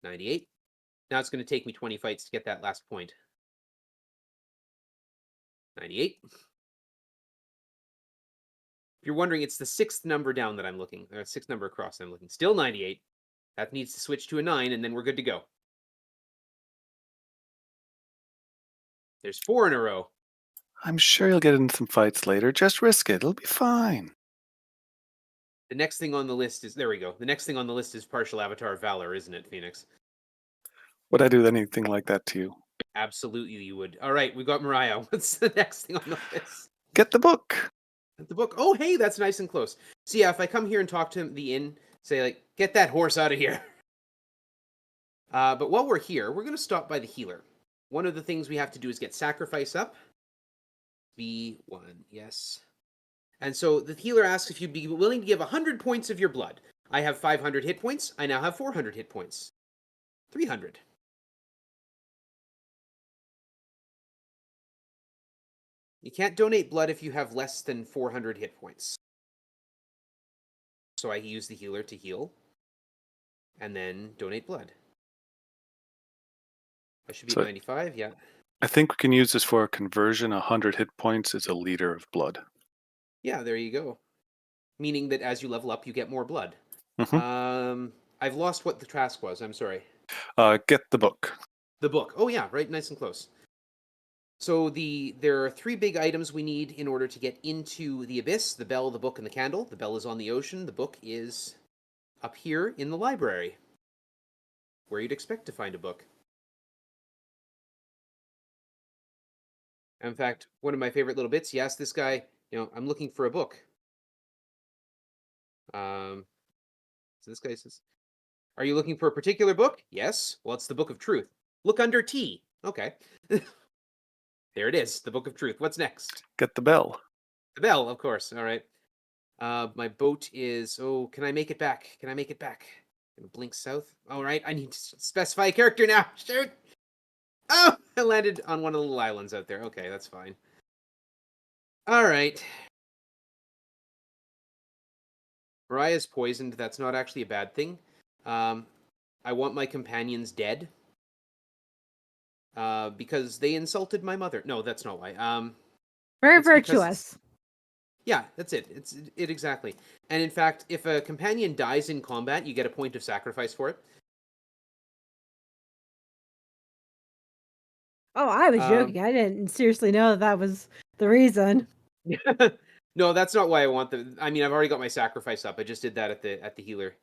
98. Now it's going to take me 20 fights to get that last point. 98. If you're wondering, it's the sixth number down that I'm looking, or sixth number across that I'm looking. Still 98. That needs to switch to a 9, and then we're good to go. There's 4 in a row. I'm sure you'll get into some fights later. Just risk it. It'll be fine. The next thing on the list is, there we go. The next thing on the list is Partial Avatar of Valor, isn't it, Phoenix? Would I do anything like that to you? Absolutely you would. All right, we got Mariah. What's the next thing on the list? Get the book. The book. Oh, hey, that's nice and close. So yeah, if I come here and talk to the inn, say like, get that horse out of here. But while we're here, we're going to stop by the healer. One of the things we have to do is get sacrifice up. B1, yes. And so the healer asks if you'd be willing to give 100 points of your blood. I have 500 hit points. I now have 400 hit points. 300. You can't donate blood if you have less than 400 hit points. So I use the healer to heal. And then donate blood. I should be at 95, yeah. I think we can use this for a conversion. 100 hit points is a liter of blood. Yeah, there you go. Meaning that as you level up, you get more blood. Mm-hmm. I've lost what the task was. I'm sorry. Get the book. The book. Oh yeah, right, nice and close. So there are 3 big items we need in order to get into the abyss: the bell, the book, and the candle. The bell is on the ocean. The book is up here in the library, where you'd expect to find a book. In fact, one of my favorite little bits, he asked this guy, I'm looking for a book. So this guy says, are you looking for a particular book? Yes. Well, it's the Book of Truth. Look under T. Okay. There it is, the Book of Truth. What's next? Get the bell. The bell, of course. All right. My boat is... Oh, can I make it back? Can I make it back? Blink south. All right, I need to specify a character now. Shoot! Oh, I landed on one of the little islands out there. Okay, that's fine. All right. Mariah's poisoned. That's not actually a bad thing. I want my companions dead. Because they insulted my mother. No, that's not why. Very virtuous. Yeah, that's it. It's exactly. And in fact, if a companion dies in combat, you get a point of sacrifice for it. Oh, I was joking. I didn't seriously know that was the reason. No, that's not why I want the... I mean, I've already got my sacrifice up. I just did that at the healer.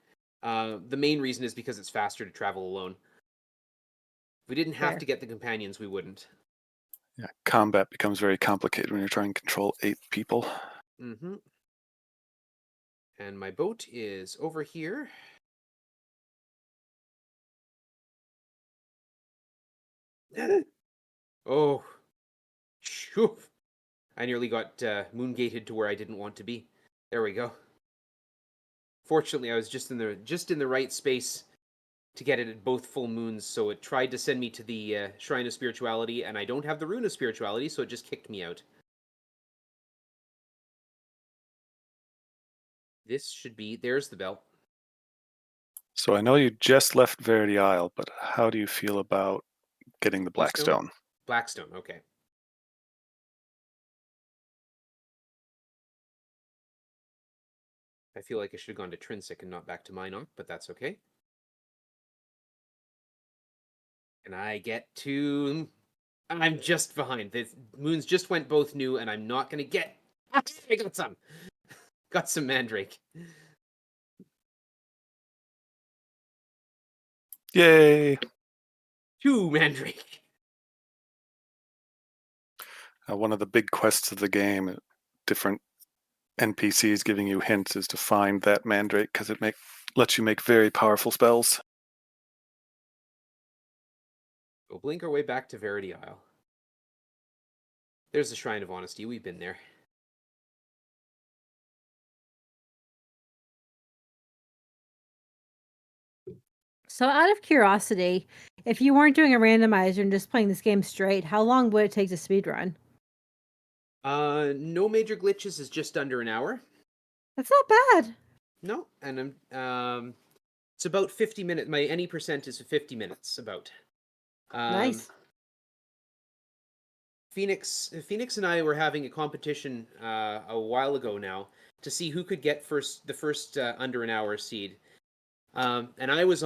The main reason is because it's faster to travel alone. If we didn't have to get the companions, we wouldn't. Yeah, combat becomes very complicated when you're trying to control 8 people. Mm-hmm. And my boat is over here. Oh. Phew. I nearly got moon-gated to where I didn't want to be. There we go. Fortunately, I was just in the right space to get it at both full moons, so it tried to send me to the Shrine of Spirituality, and I don't have the Rune of Spirituality, so it just kicked me out. This should be... There's the bell. So I know you just left Verity Isle, but how do you feel about getting the Blackstone? Blackstone, okay. I feel like I should have gone to Trinsic and not back to Minot, but that's okay. And I get to... I'm just behind. The moons just went both new, and I'm not going to get... I got some. Got some Mandrake. Yay! 2 Mandrake. One of the big quests of the game, different NPCs giving you hints, is to find that Mandrake, because it lets you make very powerful spells. We'll blink our way back to Verity Isle. There's the Shrine of Honesty. We've been there. So, out of curiosity, if you weren't doing a randomizer and just playing this game straight, how long would it take to speedrun? No major glitches is just under an hour. That's not bad. No, and it's about 50 minutes. My any percent is 50 minutes. About. Nice. Phoenix and I were having a competition a while ago now to see who could get the first under an hour seed. And I was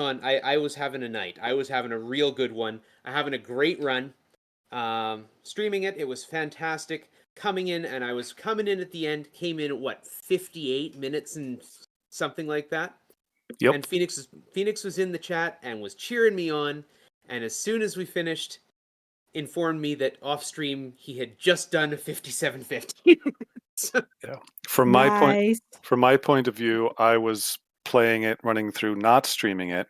having a night. I was having a real good one. I'm having a great run. Streaming it, it was fantastic. Coming in, and I was coming in at the end. Came in at what, 58 minutes and something like that. Yep. And Phoenix was in the chat and was cheering me on. And as soon as we finished, informed me that off stream he had just done a 5750. Yeah. From my point of view, I was playing it, running through, not streaming it,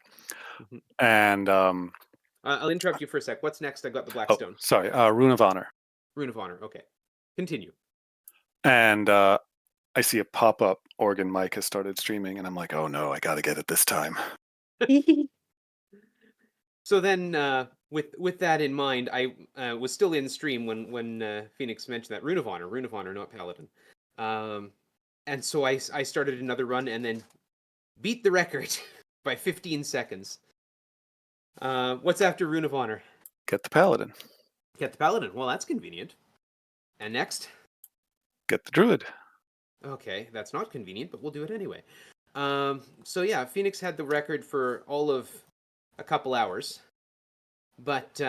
and I'll interrupt you for a sec. What's next? I got the Blackstone. Sorry, Rune of Honor. Rune of Honor. Okay, continue. And I see a pop-up. OrganMike has started streaming, and I'm like, oh no, I got to get it this time. So then, with that in mind, I was still in stream when Phoenix mentioned that Rune of Honor, not Paladin. And so I started another run and then beat the record by 15 seconds. What's after Rune of Honor? Get the Paladin. Get the Paladin. Well, that's convenient. And next? Get the Druid. Okay, that's not convenient, but we'll do it anyway. So yeah, Phoenix had the record for all of a couple hours, but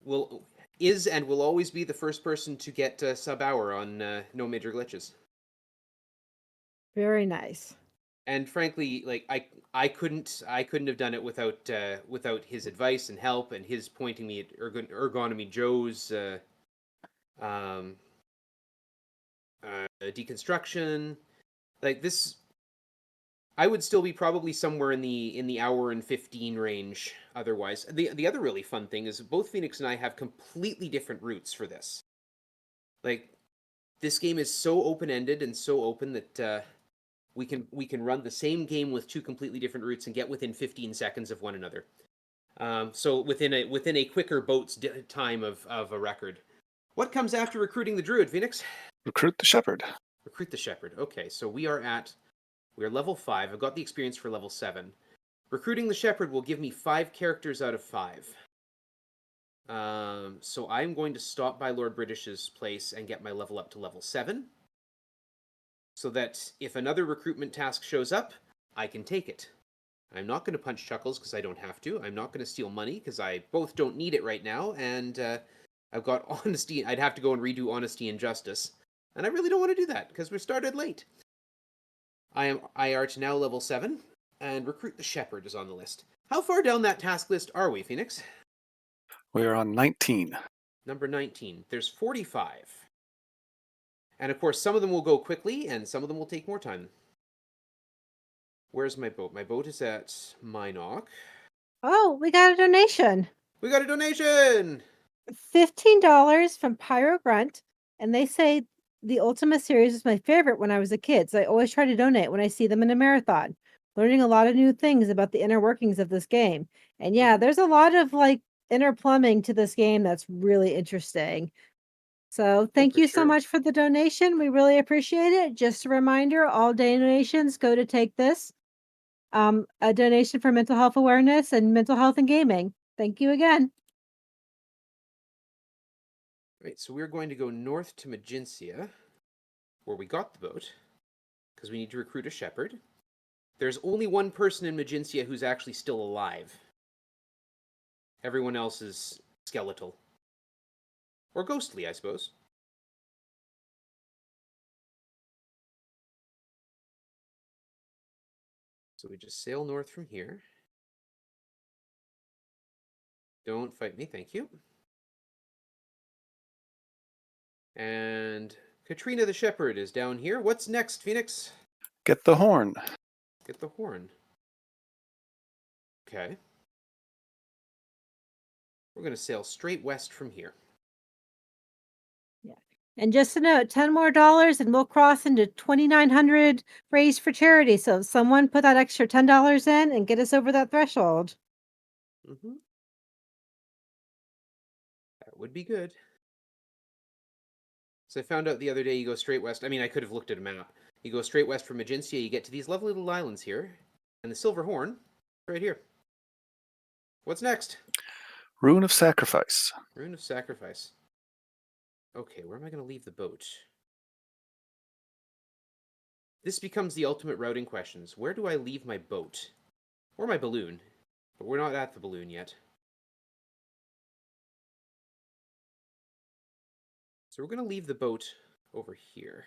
will always be the first person to get sub-hour on no major glitches. Very nice. And frankly, like I couldn't have done it without his advice and help and his pointing me at Ergonomy Joe's deconstruction. Like this, I would still be probably somewhere in the hour and 15 range otherwise. The other really fun thing is both Phoenix and I have completely different routes for this. Like, this game is so open-ended and so open that we can run the same game with two completely different routes and get within 15 seconds of one another. So within a quicker boat's time of a record. What comes after recruiting the Druid, Phoenix? Recruit the Shepherd. Recruit the Shepherd. Okay, so we are level 5. I've got the experience for level 7. Recruiting the Shepherd will give me 5 characters out of 5. So I'm going to stop by Lord British's place and get my level up to level 7. So that if another recruitment task shows up, I can take it. I'm not going to punch Chuckles because I don't have to. I'm not going to steal money because I both don't need it right now. And I've got Honesty. I'd have to go and redo Honesty and Justice. And I really don't want to do that because we started late. I am IR to now level 7, and Recruit the Shepherd is on the list. How far down that task list are we, Phoenix? We are on 19. Number 19. There's 45. And of course, some of them will go quickly, and some of them will take more time. Where's my boat? My boat is at Minoc. Oh, we got a donation. We got a donation! $15 from Pyro Grunt, and they say the Ultima series was my favorite when I was a kid, so I always try to donate when I see them in a marathon. Learning a lot of new things about the inner workings of this game. And yeah, there's a lot of like inner plumbing to this game that's really interesting. So thank you so much for the donation. We really appreciate it. Just a reminder, all donations go to Take This. A donation for mental health awareness and mental health and gaming. Thank you again. Right, so we're going to go north to Magincia, where we got the boat, because we need to recruit a shepherd. There's only one person in Magincia who's actually still alive. Everyone else is skeletal. Or ghostly, I suppose. So we just sail north from here. Don't fight me, thank you. And Katrina the Shepherd is down here. What's next, Phoenix? Get the horn. Get the horn. Okay. We're going to sail straight west from here. Yeah. And just a note, $10 more and we'll cross into 2,900 raised for charity. So someone put that extra $10 in and get us over that threshold. Mm-hmm. That would be good. So I found out the other day you go straight west. I mean, I could have looked at a map. You go straight west from Magencia, you get to these lovely little islands here. And the Silver Horn, right here. What's next? Rune of Sacrifice. Rune of Sacrifice. Okay, where am I going to leave the boat? This becomes the ultimate routing questions. Where do I leave my boat? Or my balloon? But we're not at the balloon yet. So we're going to leave the boat over here.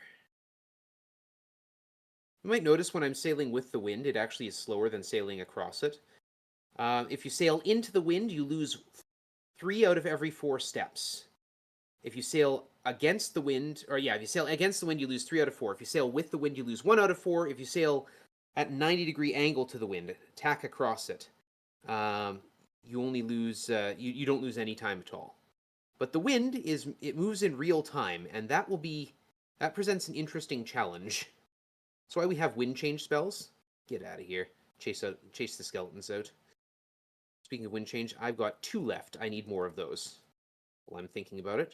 You might notice when I'm sailing with the wind, it actually is slower than sailing across it. If you sail into the wind, you lose 3 out of every 4 steps. If you sail against the wind, if you sail against the wind, you lose 3 out of 4. If you sail with the wind, you lose 1 out of 4. If you sail at 90-degree angle to the wind, tack across it, you only lose, you don't lose any time at all. But the wind it moves in real time, and that presents an interesting challenge. That's why we have wind change spells. Get out of here. Chase the skeletons out. Speaking of wind change, I've got 2 left. I need more of those. While I'm thinking about it.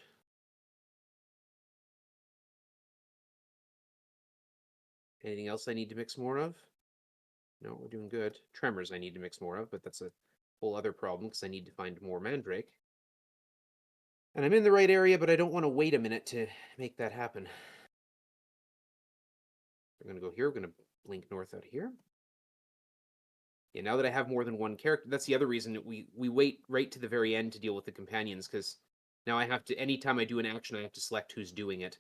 Anything else I need to mix more of? No, we're doing good. Tremors I need to mix more of, but that's a whole other problem because I need to find more Mandrake. And I'm in the right area, but I don't want to wait a minute to make that happen. We're going to go here. We're going to blink north out here. Yeah, now that I have more than one character, that's the other reason that we wait right to the very end to deal with the companions, because now I have to, anytime I do an action, I have to select who's doing it.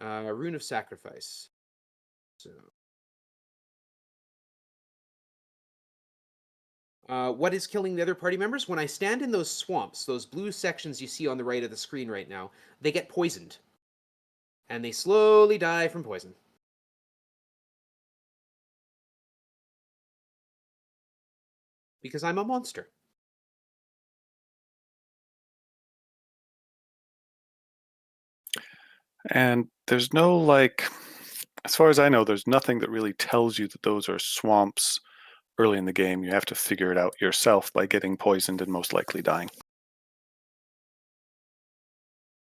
Rune of Sacrifice. So... what is killing the other party members? When I stand in those swamps, those blue sections you see on the right of the screen right now, they get poisoned. And they slowly die from poison. Because I'm a monster. And there's no, like, as far as I know, there's nothing that really tells you that those are swamps early in the game. You have to figure it out yourself by getting poisoned and most likely dying.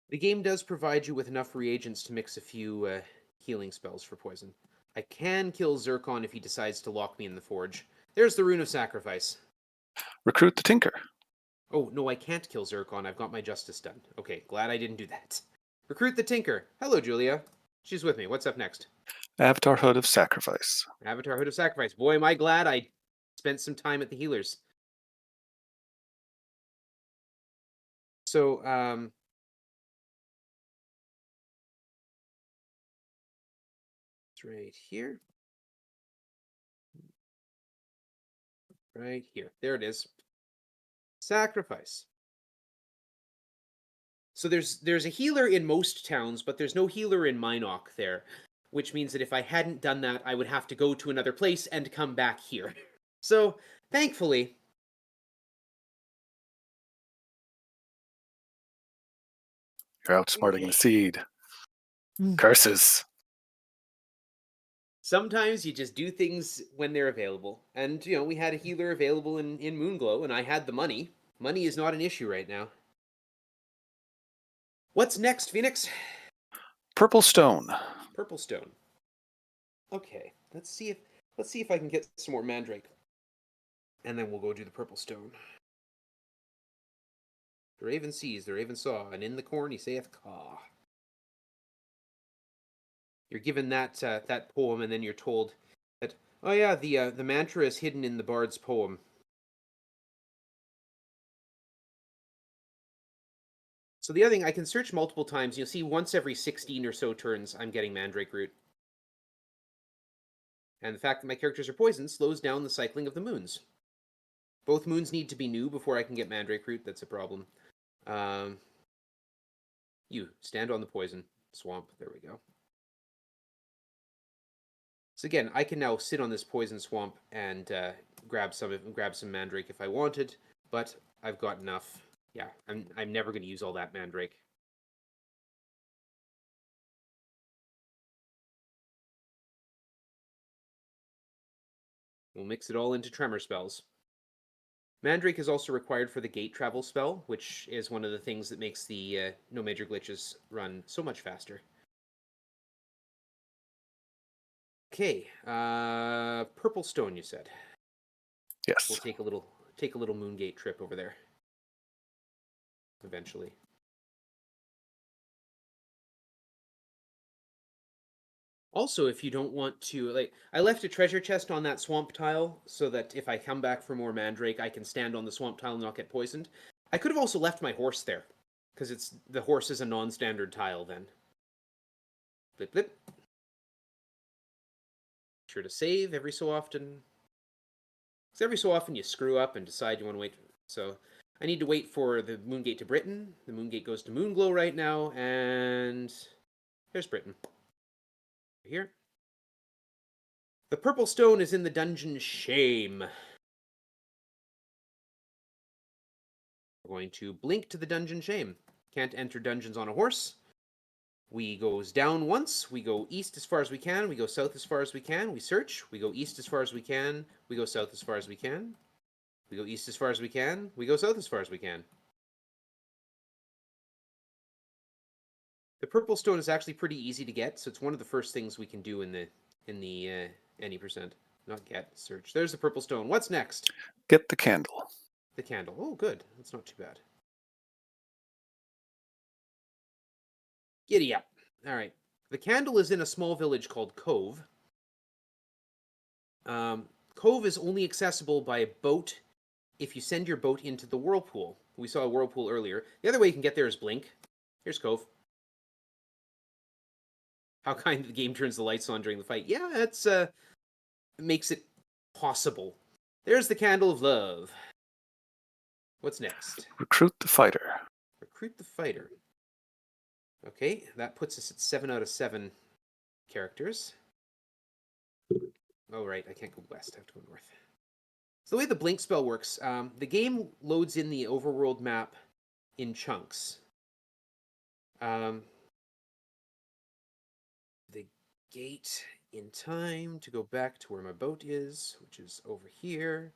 The game does provide you with enough reagents to mix a few healing spells for poison. I can kill Zircon if he decides to lock me in the forge. There's the Rune of Sacrifice. Recruit the Tinker. Oh, no, I can't kill Zircon. I've got my justice done. Okay, glad I didn't do that. Recruit the Tinker. Hello, Julia. She's with me. What's up next? Avatar Hood of Sacrifice. Avatar Hood of Sacrifice. Boy, am I glad I spent some time at the healers. So, it's right here. Right here. There it is. Sacrifice. So there's a healer in most towns, but there's no healer in Minok there, which means that if I hadn't done that, I would have to go to another place and come back here. So, thankfully... You're outsmarting the seed. Curses. Sometimes you just do things when they're available. And, you know, we had a healer available in Moonglow, and I had the money. Money is not an issue right now. What's next, Phoenix? Purple Stone. Purple Stone. Okay, let's see if I can get some more Mandrake. And then we'll go do the Purple Stone. The raven sees, the raven saw, and in the corn he saith caw. You're given that that poem, and then you're told that, oh yeah, the mantra is hidden in the bard's poem. So the other thing, I can search multiple times. You'll see once every 16 or so turns, I'm getting Mandrake Root. And the fact that my characters are poisoned slows down the cycling of the moons. Both moons need to be new before I can get Mandrake Root. That's a problem. You, stand on the poison swamp. There we go. So again, I can now sit on this poison swamp and grab some Mandrake if I wanted, but I've got enough. Yeah, I'm never going to use all that Mandrake. We'll mix it all into tremor spells. Mandrake is also required for the gate travel spell, which is one of the things that makes the no major glitches run so much faster. Okay, purple stone. You said. Yes. We'll take a little Moongate trip over there. Eventually. Also, if you don't want to, like, I left a treasure chest on that swamp tile so that if I come back for more Mandrake, I can stand on the swamp tile and not get poisoned. I could have also left my horse there, because the horse is a non-standard tile then. Blip, blip. Sure to save every so often. Because every so often you screw up and decide you want to wait. So I need to wait for the Moongate to Britain. The Moongate goes to Moonglow right now, and here's Britain. Here. The purple stone is in the dungeon Shame. We're going to blink to the dungeon Shame. Can't enter dungeons on a horse. We goes down once, we go east as far as we can, we go south as far as we can, we search, we go east as far as we can, we go south as far as we can, we go east as far as we can, we go south as far as we can. The purple stone is actually pretty easy to get, so it's one of the first things we can do in the any percent. Not get, search. There's the purple stone. What's next? Get the candle. The candle. Oh, good. That's not too bad. Giddy up. All right. The candle is in a small village called Cove. Cove is only accessible by boat if you send your boat into the whirlpool. We saw a whirlpool earlier. The other way you can get there is blink. Here's Cove. How kind the game turns the lights on during the fight. Yeah, that's it makes it possible. There's the candle of love. What's next? Recruit the fighter. Recruit the fighter. Okay, that puts us at 7 out of 7 characters. Oh, right, I can't go west. I have to go north. So the way the blink spell works, the game loads in the overworld map in chunks. The gate in time to go back to where my boat is, which is over here.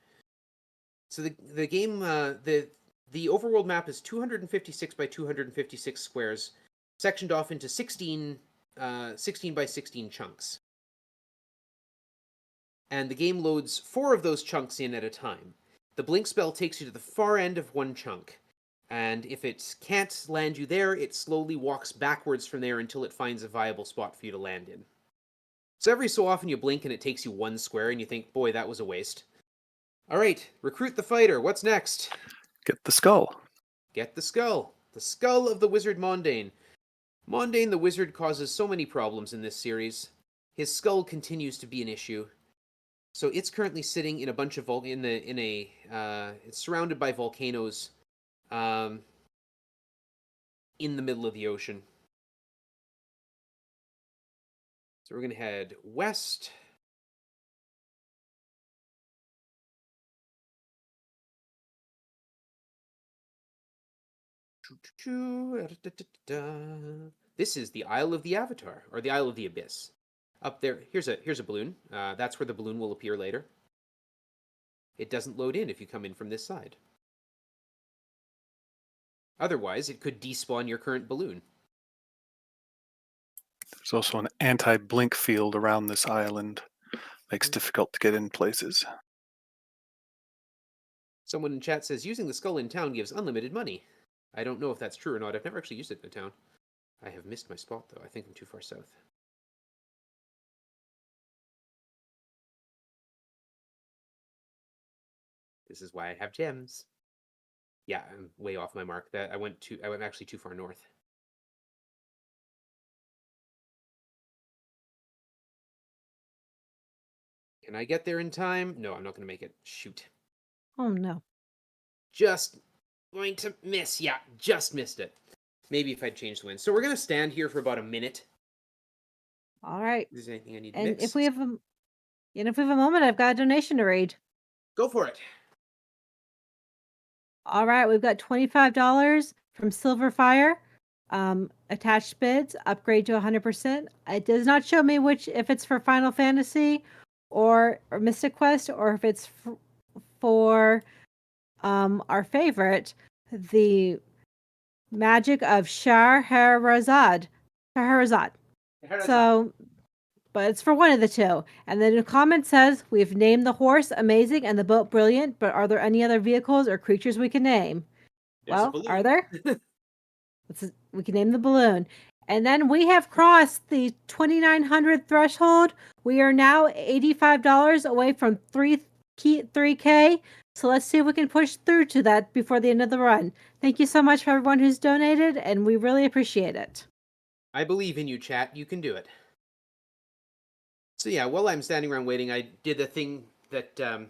So the game, the overworld map is 256 by 256 squares, sectioned off into 16 by 16 chunks. And the game loads 4 of those chunks in at a time. The blink spell takes you to the far end of one chunk, and if it can't land you there, it slowly walks backwards from there until it finds a viable spot for you to land in. So every so often you blink and it takes you 1 square, and you think, boy, that was a waste. All right, recruit the fighter. What's next? Get the skull. Get the skull. The skull of the wizard Mondane. Mondane the wizard causes so many problems in this series. His skull continues to be an issue. So it's currently sitting in a bunch of it's surrounded by volcanoes, in the middle of the ocean. So we're gonna head west. This is the Isle of the Avatar, or the Isle of the Abyss. Up there, here's a balloon. That's where the balloon will appear later. It doesn't load in if you come in from this side. Otherwise, it could despawn your current balloon. There's also an anti-blink field around this island. Makes it difficult to get in places. Someone in chat says, using the skull in town gives unlimited money. I don't know if that's true or not. I've never actually used it in a town. I have missed my spot, though. I think I'm too far south. This is why I have gems. Yeah, I'm way off my mark. I went actually too far north. Can I get there in time? No, I'm not going to make it. Shoot. Oh, no. Just going to miss. Yeah, just missed it. Maybe if I'd changed the wind. So we're going to stand here for about a minute. All right. Is there anything I need to And mix? if we have a moment, I've got a donation to read. Go for it. All right, we've got $25 from Silverfire. Attached bids, upgrade to 100%. It does not show me if it's for Final Fantasy or Mystic Quest, or if it's for our favorite, the magic of Shahrazad. So, but it's for one of the two. And then the comment says, we've named the horse amazing and the boat brilliant, but are there any other vehicles or creatures we can name? There's a Well, are balloon. there? We can name the balloon. And then we have crossed the 2,900 threshold. We are now $85 away from 3K. So let's see if we can push through to that before the end of the run. Thank you so much for everyone who's donated, and we really appreciate it. I believe in you, chat. You can do it. So yeah, while I'm standing around waiting, I did a thing that I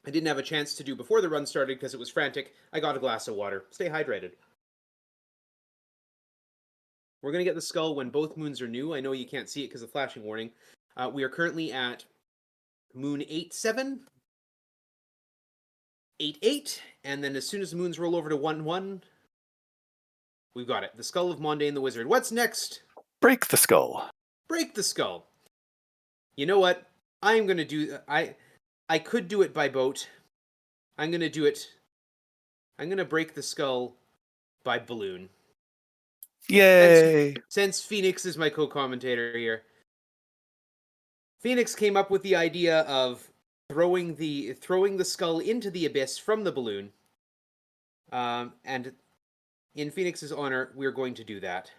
didn't have a chance to do before the run started because it was frantic. I got a glass of water. Stay hydrated. We're going to get the skull when both moons are new. I know you can't see it because of flashing warning. We are currently at moon 87, 88, and then as soon as the moons roll over to 1-1, we've got it. The skull of Mondain the Wizard. What's next? Break the skull. Break the skull. You know what? I'm going to do... I could do it by boat. I'm going to do it... I'm going to break the skull by balloon. Yay! Since Phoenix is my co-commentator here. Phoenix came up with the idea of throwing the skull into the abyss from the balloon. And in Phoenix's honor, we're going to do that.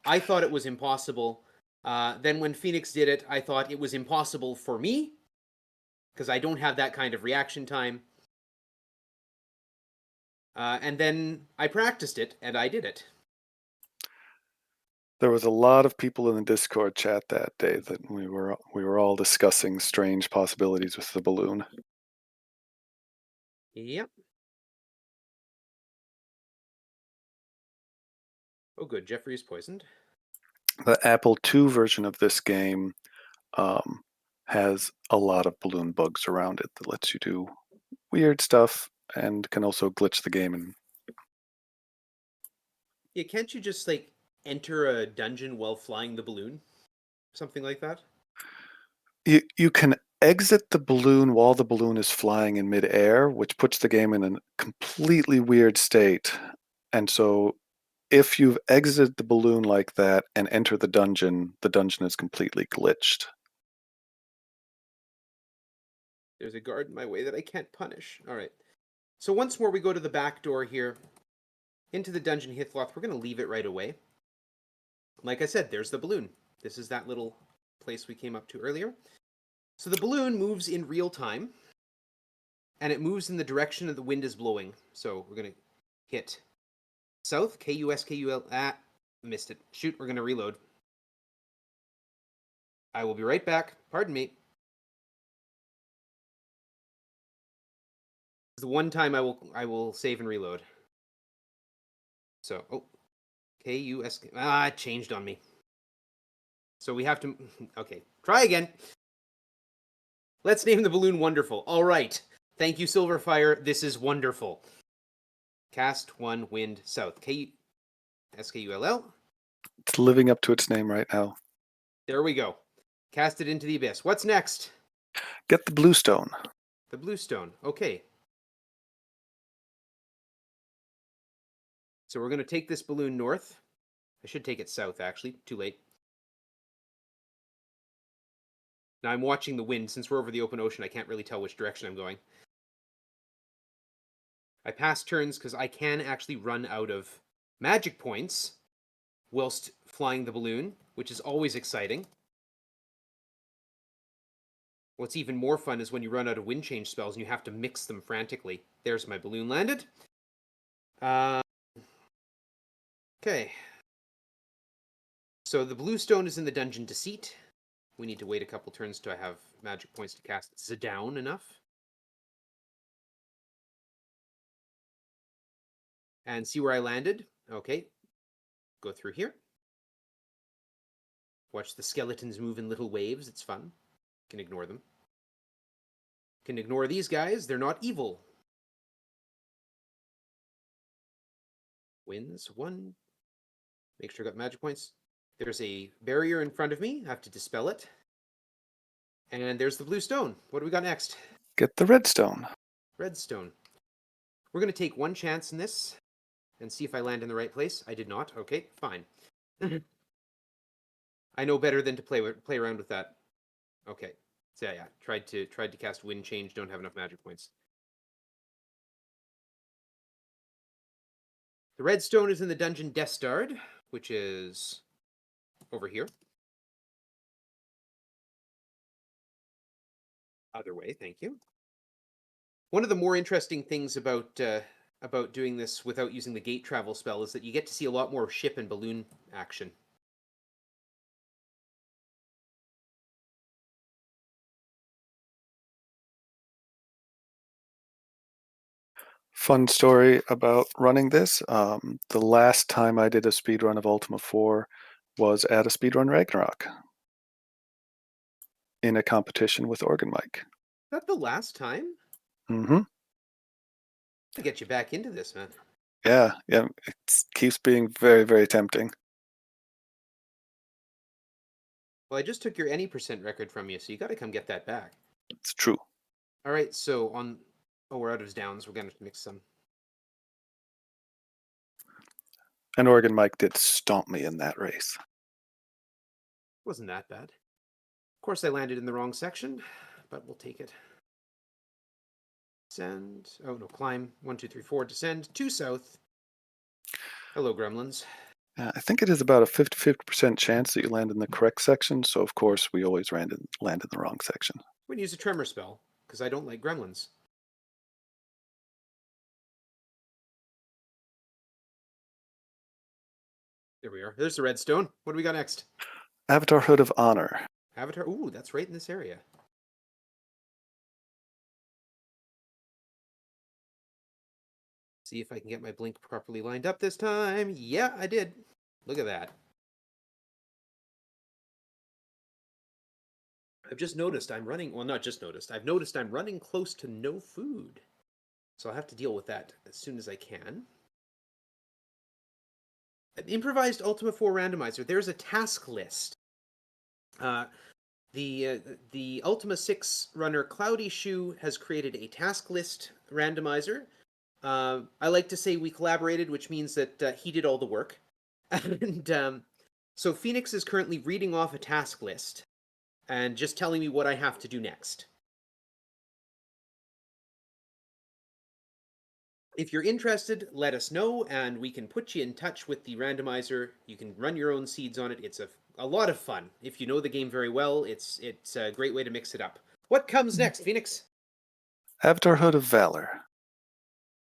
I thought it was impossible. Then when Phoenix did it, I thought it was impossible for me, because I don't have that kind of reaction time. And then I practiced it, and I did it. There was a lot of people in the Discord chat that day that we were all discussing strange possibilities with the balloon. Yep. Oh, good. Jeffrey is poisoned. The Apple II version of this game has a lot of balloon bugs around it that lets you do weird stuff and can also glitch the game. And yeah, can't you just like enter a dungeon while flying the balloon? Something like that? You can exit the balloon while the balloon is flying in midair, which puts the game in a completely weird state. And so if you've exited the balloon like that and enter the dungeon is completely glitched. There's a guard in my way that I can't punish. All right. So once more, we go to the back door here, into the dungeon Hithloth. We're going to leave it right away. Like I said, there's the balloon. This is that little place we came up to earlier. So the balloon moves in real time, and it moves in the direction that the wind is blowing. So we're going to hit south, KUSKUL. Ah, missed it. Shoot, we're going to reload. I will be right back. Pardon me. This is the one time I will save and reload. So, oh, KUSK. Ah, it changed on me. So we have to... Okay, try again. Let's name the balloon Wonderful. All right. Thank you, Silverfire. This is wonderful. Cast 1, wind, south. KUSKULL. It's living up to its name right now. There we go. Cast it into the abyss. What's next? Get the blue stone. The blue stone. Okay. So we're going to take this balloon north. I should take it south, actually. Too late. Now I'm watching the wind. Since we're over the open ocean, I can't really tell which direction I'm going. I pass turns because I can actually run out of magic points whilst flying the balloon, which is always exciting. What's even more fun is when you run out of wind change spells and you have to mix them frantically. There's my balloon landed. Okay. So the blue stone is in the dungeon Deceit. We need to wait a couple turns till I have magic points to cast Zdown enough. And see where I landed. Okay. Go through here. Watch the skeletons move in little waves. It's fun. Can ignore them. Can ignore these guys. They're not evil. Wins 1. Make sure I got magic points. There's a barrier in front of me. I have to dispel it. And there's the blue stone. What do we got next? Get the red stone. Red stone. We're going to take one chance in this and see if I land in the right place. I did not. Okay, fine. I know better than to play around with that. Okay. So yeah, tried to cast Wind Change, don't have enough magic points. The redstone is in the dungeon Destard, which is over here. Other way, thank you. One of the more interesting things about doing this without using the gate travel spell is that you get to see a lot more ship and balloon action. Fun story about running this. The last time I did a speedrun of Ultima 4 was at a Speedrun Ragnarok in a competition with OrganMike. Is that the last time? Mm-hmm. To get you back into this, man. Yeah, it keeps being very, very tempting. Well, I just took your any % record from you, so you got to come get that back. It's true. All right, so we're out of downs. We're going to mix some. And OrganMike did stomp me in that race. Wasn't that bad. Of course, I landed in the wrong section, but we'll take it. Descend. Oh, no, climb. 1, 2, 3, 4. Descend. 2 south. Hello, gremlins. I think it is about a 50% chance that you land in the correct section, so of course we always land in the wrong section. I'm going to use a tremor spell, because I don't like gremlins. There we are. There's the redstone. What do we got next? Avatar Hood of Honor. Avatar. Ooh, that's right in this area. See if I can get my blink properly lined up this time. Yeah, I did. Look at that. I've just noticed I'm running, well, not just noticed, I've noticed I'm running close to no food. So I'll have to deal with that as soon as I can. An improvised Ultima 4 randomizer. There's a task list. The Ultima 6 runner Cloudy Shoe has created a task list randomizer. I like to say we collaborated, which means that he did all the work. And so Phoenix is currently reading off a task list and just telling me what I have to do next. If you're interested, let us know, and we can put you in touch with the randomizer. You can run your own seeds on it. It's a lot of fun. If you know the game very well, it's a great way to mix it up. What comes next, Phoenix? Avatar Hood of Valor.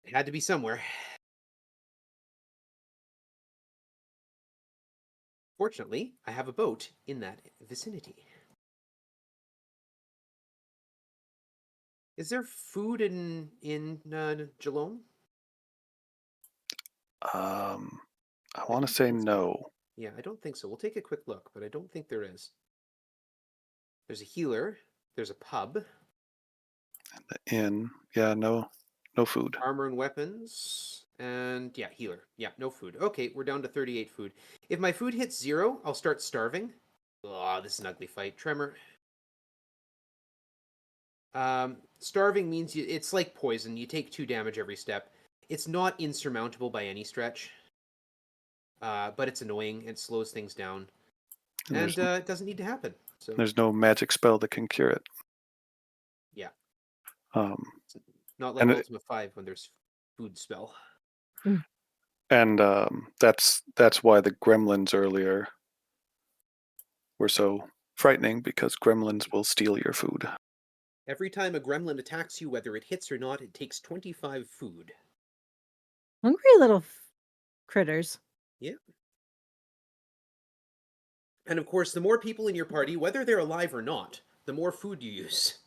It had to be somewhere. Fortunately, I have a boat in that vicinity. Is there food in Geelong? I want to say no. Yeah, I don't think so. We'll take a quick look, but I don't think there is. There's a healer. There's a pub. And the inn. Yeah, no food. Armor and weapons. And yeah, healer. Yeah, no food. Okay, we're down to 38 food. If my food hits 0, I'll start starving. Oh, this is an ugly fight. Tremor. Starving means it's like poison. You take 2 damage every step. It's not insurmountable by any stretch. But it's annoying. It slows things down. And it doesn't need to happen. So there's no magic spell that can cure it. Yeah. It's not like Ultima 5 when there's food spell. And that's why the gremlins earlier were so frightening, because gremlins will steal your food. Every time a gremlin attacks you, whether it hits or not, it takes 25 food. Hungry little critters. Yeah. And of course, the more people in your party, whether they're alive or not, the more food you use.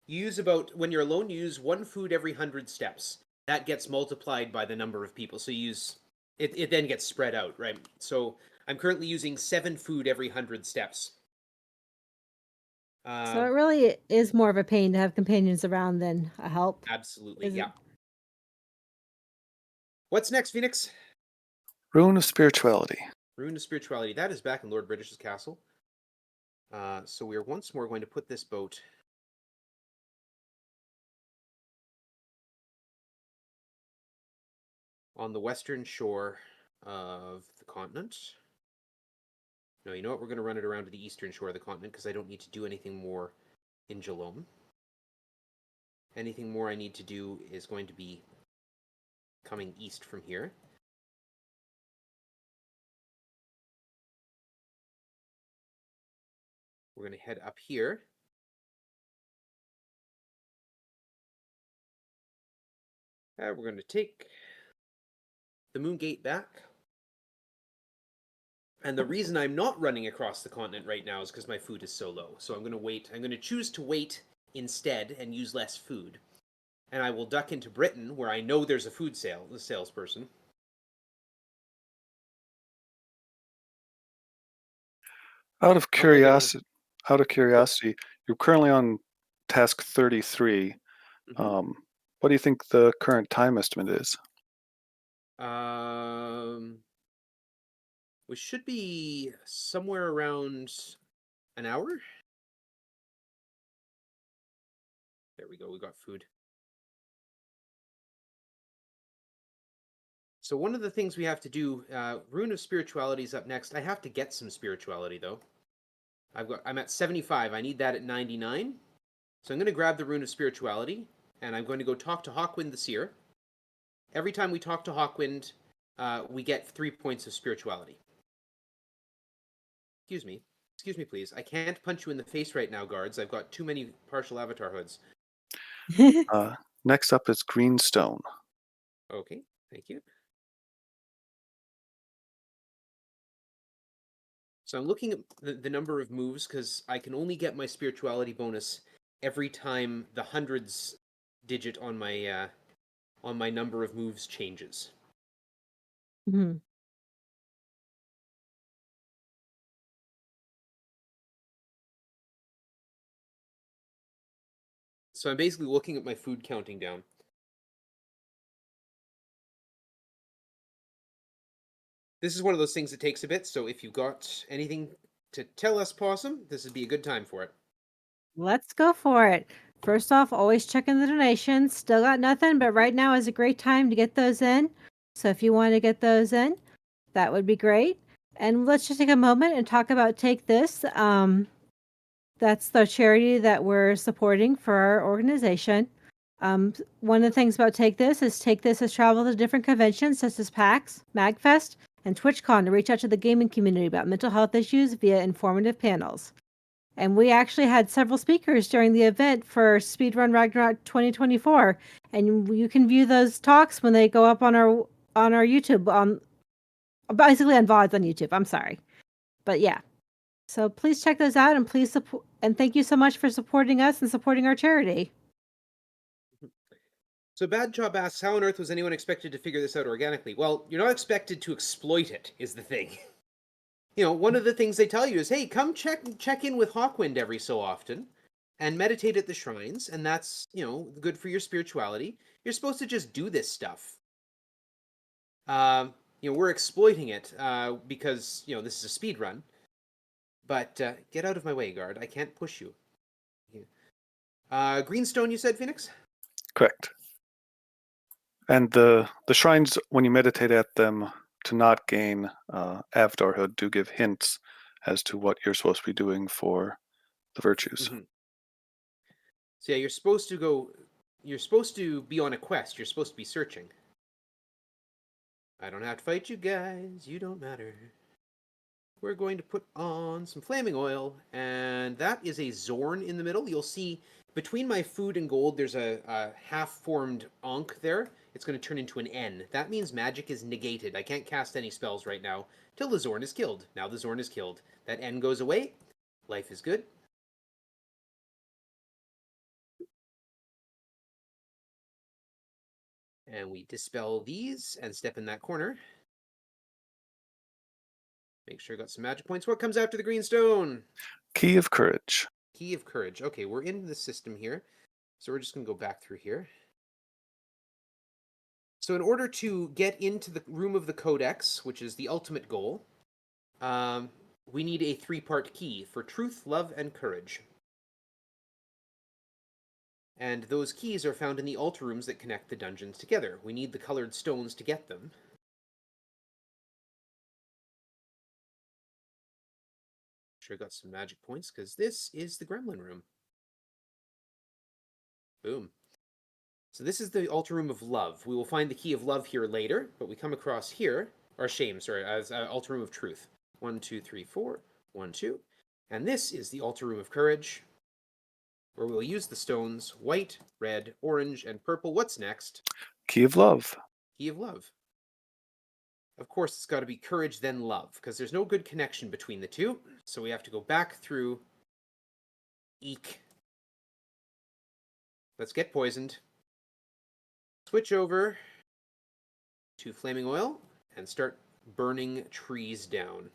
You use when you're alone, you use 1 food every 100 steps. That gets multiplied by the number of people. So you use, it then gets spread out, right? So I'm currently using 7 food every 100 steps. So it really is more of a pain to have companions around than a help. Absolutely, yeah. What's next, Phoenix? Rune of Spirituality. Rune of Spirituality. That is back in Lord British's castle. So we are once more going to put this boat on the western shore of the continent. No, you know what? We're going to run it around to the eastern shore of the continent because I don't need to do anything more in Geelong. Anything more I need to do is going to be coming east from here. We're going to head up here. We're going to take the Moon Gate back. And the reason I'm not running across the continent right now is because my food is so low. So I'm going to wait. I'm going to choose to wait instead and use less food. And I will duck into Britain, where I know there's a food salesperson. Out of curiosity, you're currently on task 33. Mm-hmm. What do you think the current time estimate is? We should be somewhere around an hour. There we go. We got food. So one of the things we have to do, Rune of Spirituality is up next. I have to get some spirituality though. I'm at 75. I need that at 99. So I'm going to grab the Rune of Spirituality, and I'm going to go talk to Hawkwind the Seer. Every time we talk to Hawkwind, we get 3 points of spirituality. Excuse me, please. I can't punch you in the face right now, guards. I've got too many partial avatar hoods. Next up is Greenstone. Okay, thank you. So I'm looking at the number of moves because I can only get my spirituality bonus every time the hundreds digit on my number of moves changes. Mhm. So I'm basically looking at my food counting down. This is one of those things that takes a bit, so if you've got anything to tell us, Possum, this would be a good time for it. Let's go for it. First off, always checking the donations. Still got nothing, but right now is a great time to get those in. So if you want to get those in, that would be great. And let's just take a moment and talk about Take This. That's the charity that we're supporting for our organization. One of the things about Take This has traveled to different conventions such as PAX, MagFest, and TwitchCon to reach out to the gaming community about mental health issues via informative panels. And we actually had several speakers during the event for Speedrun Ragnarok 2024. And you can view those talks when they go up on our YouTube, basically on VODs on YouTube. I'm sorry. But yeah. So please check those out and please support, and thank you so much for supporting us and supporting our charity. So Bad Job asks, how on earth was anyone expected to figure this out organically? Well, you're not expected to exploit it, is the thing. You know, one of the things they tell you is, hey, come check in with Hawkwind every so often and meditate at the shrines, and that's, you know, good for your spirituality. You're supposed to just do this stuff. You know, we're exploiting it because, you know, this is a speed run. But get out of my way, guard. I can't push you. Greenstone, you said, Phoenix? Correct. And the shrines, when you meditate at them to not gain avatarhood, do give hints as to what you're supposed to be doing for the virtues. Mm-hmm. So yeah, you're supposed to be on a quest. You're supposed to be searching. I don't have to fight you guys. You don't matter. We're going to put on some flaming oil, and that is a Zorn in the middle. You'll see between my food and gold, there's a half-formed Ankh there. It's going to turn into an N. That means magic is negated. I can't cast any spells right now till the Zorn is killed. Now the Zorn is killed. That N goes away. Life is good. And we dispel these and step in that corner. Make sure I got some magic points. What comes after the green stone? Key of Courage. Key of Courage. Okay, we're in the system here. So we're just going to go back through here. So in order to get into the room of the Codex, which is the ultimate goal, we need a 3-part key for truth, love, and courage. And those keys are found in the altar rooms that connect the dungeons together. We need the colored stones to get them. Sure got some magic points, because this is the gremlin room. Boom. So this is the altar room of love. We will find the key of love here later, but we come across here, or shame, sorry, as altar room of truth. 1, 2, 3, 4. 1, 2. And this is the altar room of courage, where we'll use the stones white, red, orange, and purple. What's next? Key of love. Key of love. Of course, it's got to be courage, then love, because there's no good connection between the two. So we have to go back through Eek. Let's get poisoned. Switch over to flaming oil and start burning trees down.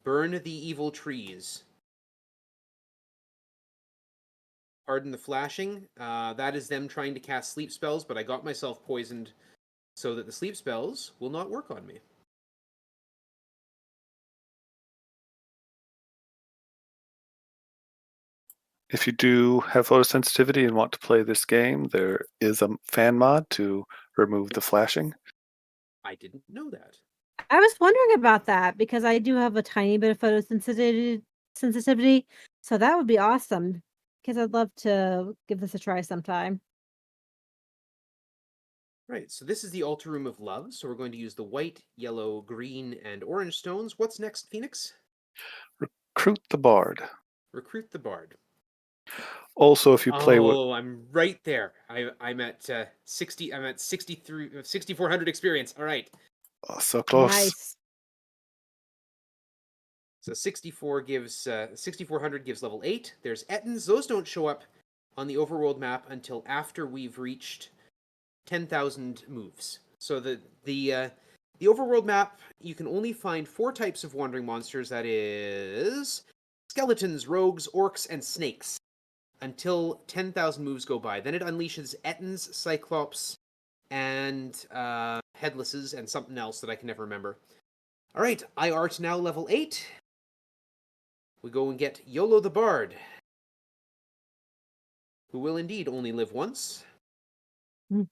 Burn the evil trees. Pardon the flashing. That is them trying to cast sleep spells, but I got myself poisoned so that the sleep spells will not work on me. If you do have photosensitivity and want to play this game, there is a fan mod to remove the flashing. I didn't know that. I was wondering about that because I do have a tiny bit of sensitivity, so that would be awesome because I'd love to give this a try sometime. Right, so this is the altar room of love. So we're going to use the white, yellow, green, and orange stones. What's next, Phoenix? Recruit the bard. Recruit the bard. Also, if you play I'm right there. I'm at 60. I'm at 6,400 experience. All right. so close. Nice. So 6,400 gives level 8. There's Ettins. Those don't show up on the overworld map until after we've reached 10,000 moves. So the overworld map, you can only find 4 types of wandering monsters. That is skeletons, rogues, orcs, and snakes. Until 10,000 moves go by. Then it unleashes Ettins, Cyclops, and Headlesses, and something else that I can never remember. All right, I art now level 8. We go and get Yolo the Bard, who will indeed only live once. Mm.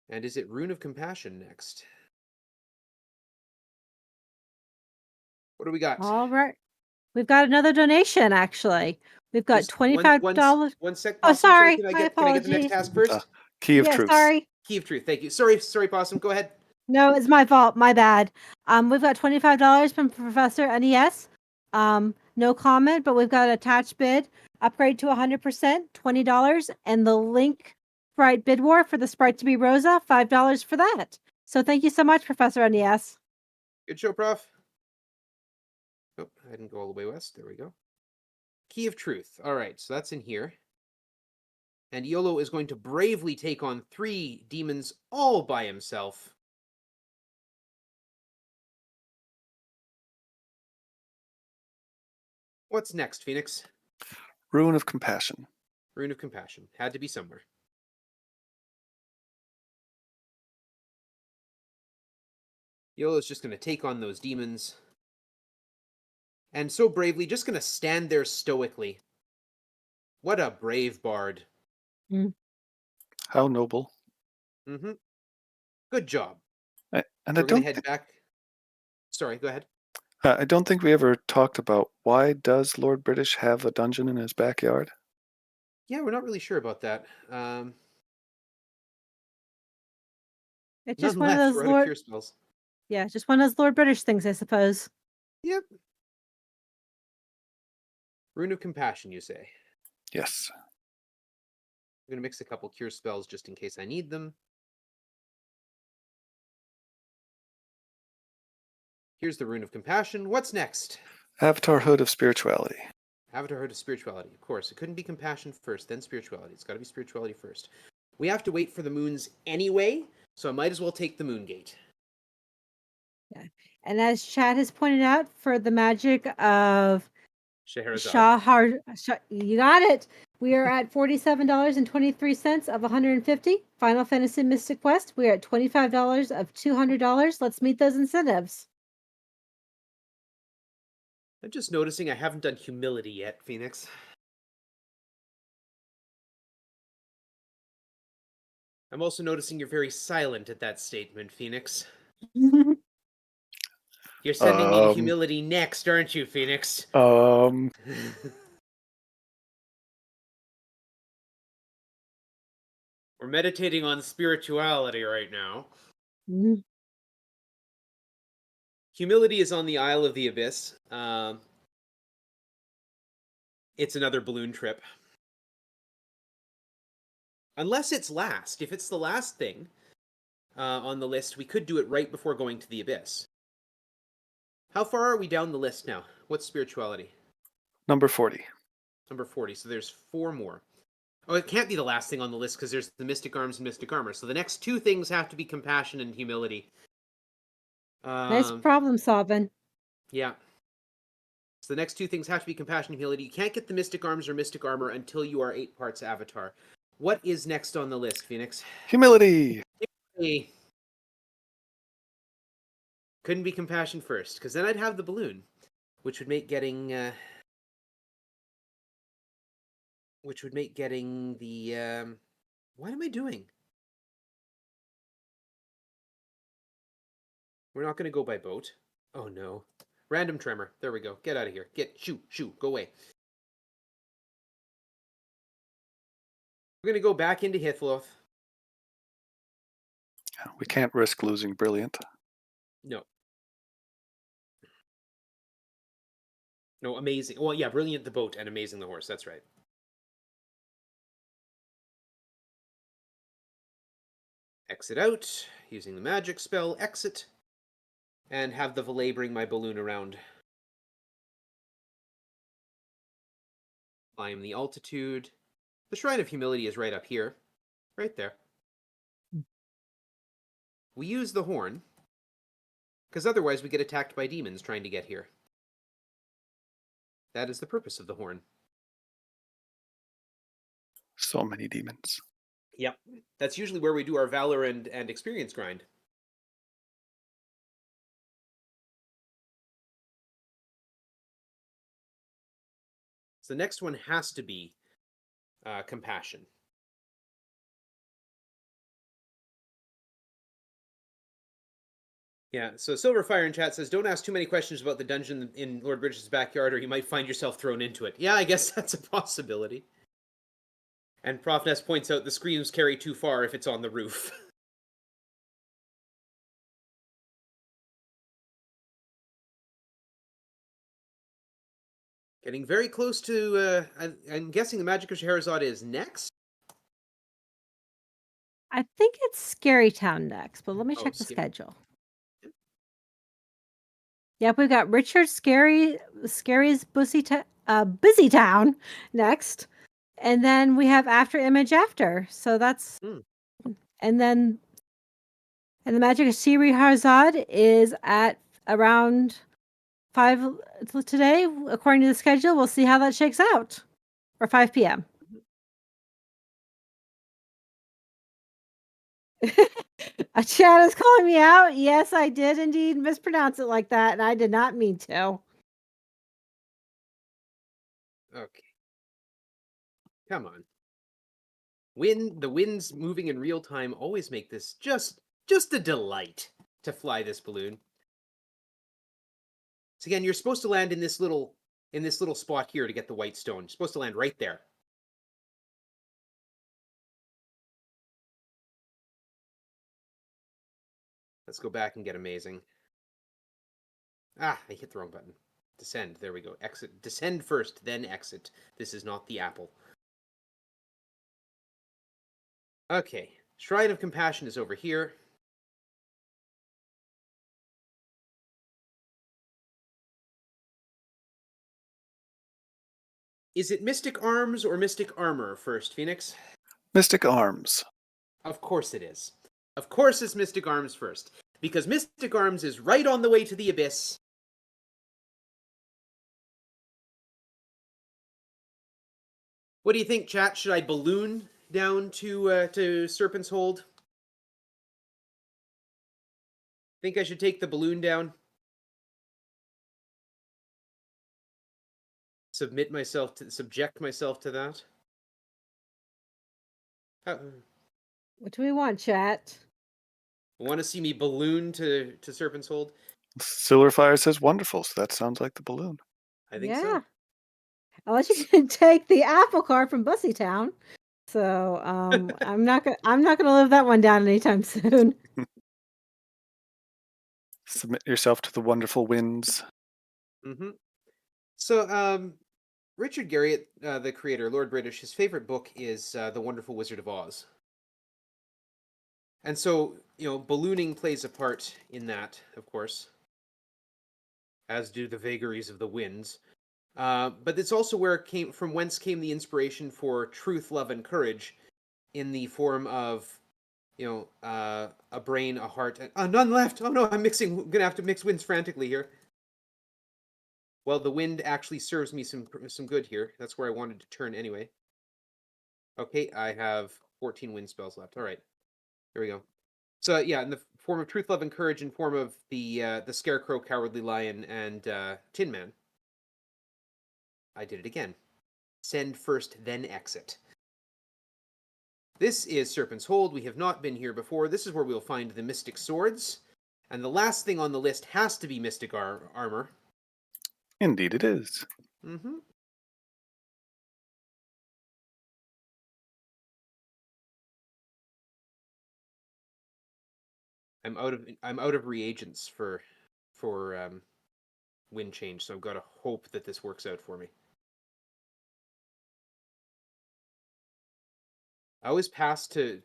And is it Rune of Compassion next? What do we got? All right. We've got another donation, actually. We've got Just $25. One sec, Oh, Possum. sorry. Can I My get the next apologies. task first? Key of Yeah, truth. sorry. Key of Truth. Thank you. Sorry, Possum. Go ahead. No, it's my fault. My bad. We've got $25 from Professor NES. No comment, but we've got attached bid. Upgrade to 100%, $20, and the link sprite bid war for the sprite to be Rosa, $5 for that. So thank you so much, Professor NES. Good show, Prof. Oh, I didn't go all the way west. There we go. Key of Truth. All right, so that's in here. And Yolo is going to bravely take on 3 demons all by himself. What's next, Phoenix? Rune of compassion. Rune of Compassion. Had to be somewhere. Yolo's just going to take on those demons. And so bravely, just going to stand there stoically. What a brave bard. How noble. Mm-hmm. Good job. And We're going to head back. Sorry, go ahead. I don't think we ever talked about why does Lord British have a dungeon in his backyard? Yeah, we're not really sure about that. It's just one of those We're out of cure spells. Yeah, just one of those Lord British things, I suppose. Yep. Rune of Compassion, you say? Yes. I'm going to mix a couple cure spells just in case I need them. Here's the Rune of Compassion. What's next? Avatar Hood of Spirituality. Avatar Hood of Spirituality. Of course, it couldn't be Compassion first, then Spirituality. It's got to be Spirituality first. We have to wait for the moons anyway, so I might as well take the Moon Gate. Yeah. And as Chad has pointed out, for the magic of Scheherazade. You got it. We are at $47.23 of 150. Final Fantasy Mystic Quest. We are at $25 of $200. Let's meet those incentives. I'm just noticing I haven't done humility yet, Phoenix. I'm also noticing you're very silent at that statement, Phoenix. You're sending me to humility next, aren't you, Phoenix? Um, We're meditating on spirituality right now. Humility is on the Isle of the Abyss. It's another balloon trip. Unless it's last. If it's the last thing on the list, we could do it right before going to the Abyss. How far are we down the list now? What's spirituality? number 40. Number 40. So there's 4 more. Oh, it can't be the last thing on the list because there's the Mystic Arms and Mystic Armor. So the next 2 things have to be compassion and humility. Nice problem solving. Yeah. So the next 2 things have to be compassion and humility. You can't get the Mystic Arms or Mystic Armor until you are 8 parts Avatar. What is next on the list, Phoenix? Humility. Hey. Couldn't be compassion first, because then I'd have the balloon, which would make getting the what am I doing? We're not going to go by boat. Oh no. Random tremor. There we go. Get out of here. Shoo, go away. We're going to go back into Hithloth. We can't risk losing Brilliant. No. No, amazing. Well, yeah, Brilliant the boat and Amazing the horse. That's right. Exit out, using the magic spell, exit, and have the valet bring my balloon around. Climb the altitude. The Shrine of Humility is right up here. Right there. We use the horn, because otherwise we get attacked by demons trying to get here. That is the purpose of the horn. So many demons. Yep. That's usually where we do our valor and experience grind. So the next one has to be compassion. Yeah, so Silverfire in chat says, don't ask too many questions about the dungeon in Lord Bridges' backyard or you might find yourself thrown into it. Yeah, I guess that's a possibility. And Prof Ness points out the screams carry too far if it's on the roof. Getting very close to, I'm guessing the Magic of Scheherazade is next? I think it's Scary Town next, but let me Oh, check the schedule. Yep, we've got Richard Scary's Busy Town next. And then we have After Image After. So that's and then the Magic of Scheherazade is at around 5 today, according to the schedule. We'll see how that shakes out. Or 5 p.m. A chat is calling me out. Yes, I did indeed mispronounce it like that, and I did not mean to. Okay. Come on. The winds moving in real time always make this just a delight to fly this balloon. So again, you're supposed to land in this little spot here to get the white stone. You're supposed to land right there. Let's go back and get amazing. Ah, I hit the wrong button. Descend. There we go. Exit. Descend first, then exit. This is not the apple. Okay. Shrine of Compassion is over here. Is it Mystic Arms or Mystic Armor first, Phoenix? Mystic Arms. Of course it is. Of course it's Mystic Arms first. Because Mystic Arms is right on the way to the Abyss. What do you think, chat? Should I balloon down to Serpent's Hold? Think I should take the balloon down? subject myself to that. What do we want, chat? Want to see me balloon to Serpent's Hold? Silverfire says wonderful, so that sounds like the balloon. I think so. Unless you can take the Apple Card from Bussy Town. So I'm not gonna live that one down anytime soon. Submit yourself to the wonderful winds. Mm-hmm. So Richard Garriott, the creator, Lord British, his favorite book is The Wonderful Wizard of Oz. And so, ballooning plays a part in that, of course, as do the vagaries of the winds. But it's also from whence came the inspiration for truth, love, and courage in the form of, a brain, a heart, and none left. Oh no, I'm gonna have to mix winds frantically here. Well, the wind actually serves me some good here. That's where I wanted to turn anyway. Okay, I have 14 wind spells left. All right, here we go. So yeah, in the form of truth, love, and courage, in form of the Scarecrow, Cowardly Lion, and Tin Man. I did it again. Send first, then exit. This is Serpent's Hold. We have not been here before. This is where we'll find the Mystic Swords. And the last thing on the list has to be Mystic Armor. Indeed it is. Mm-hmm. I'm out of reagents for wind change, so I've got to hope that this works out for me. I always pass to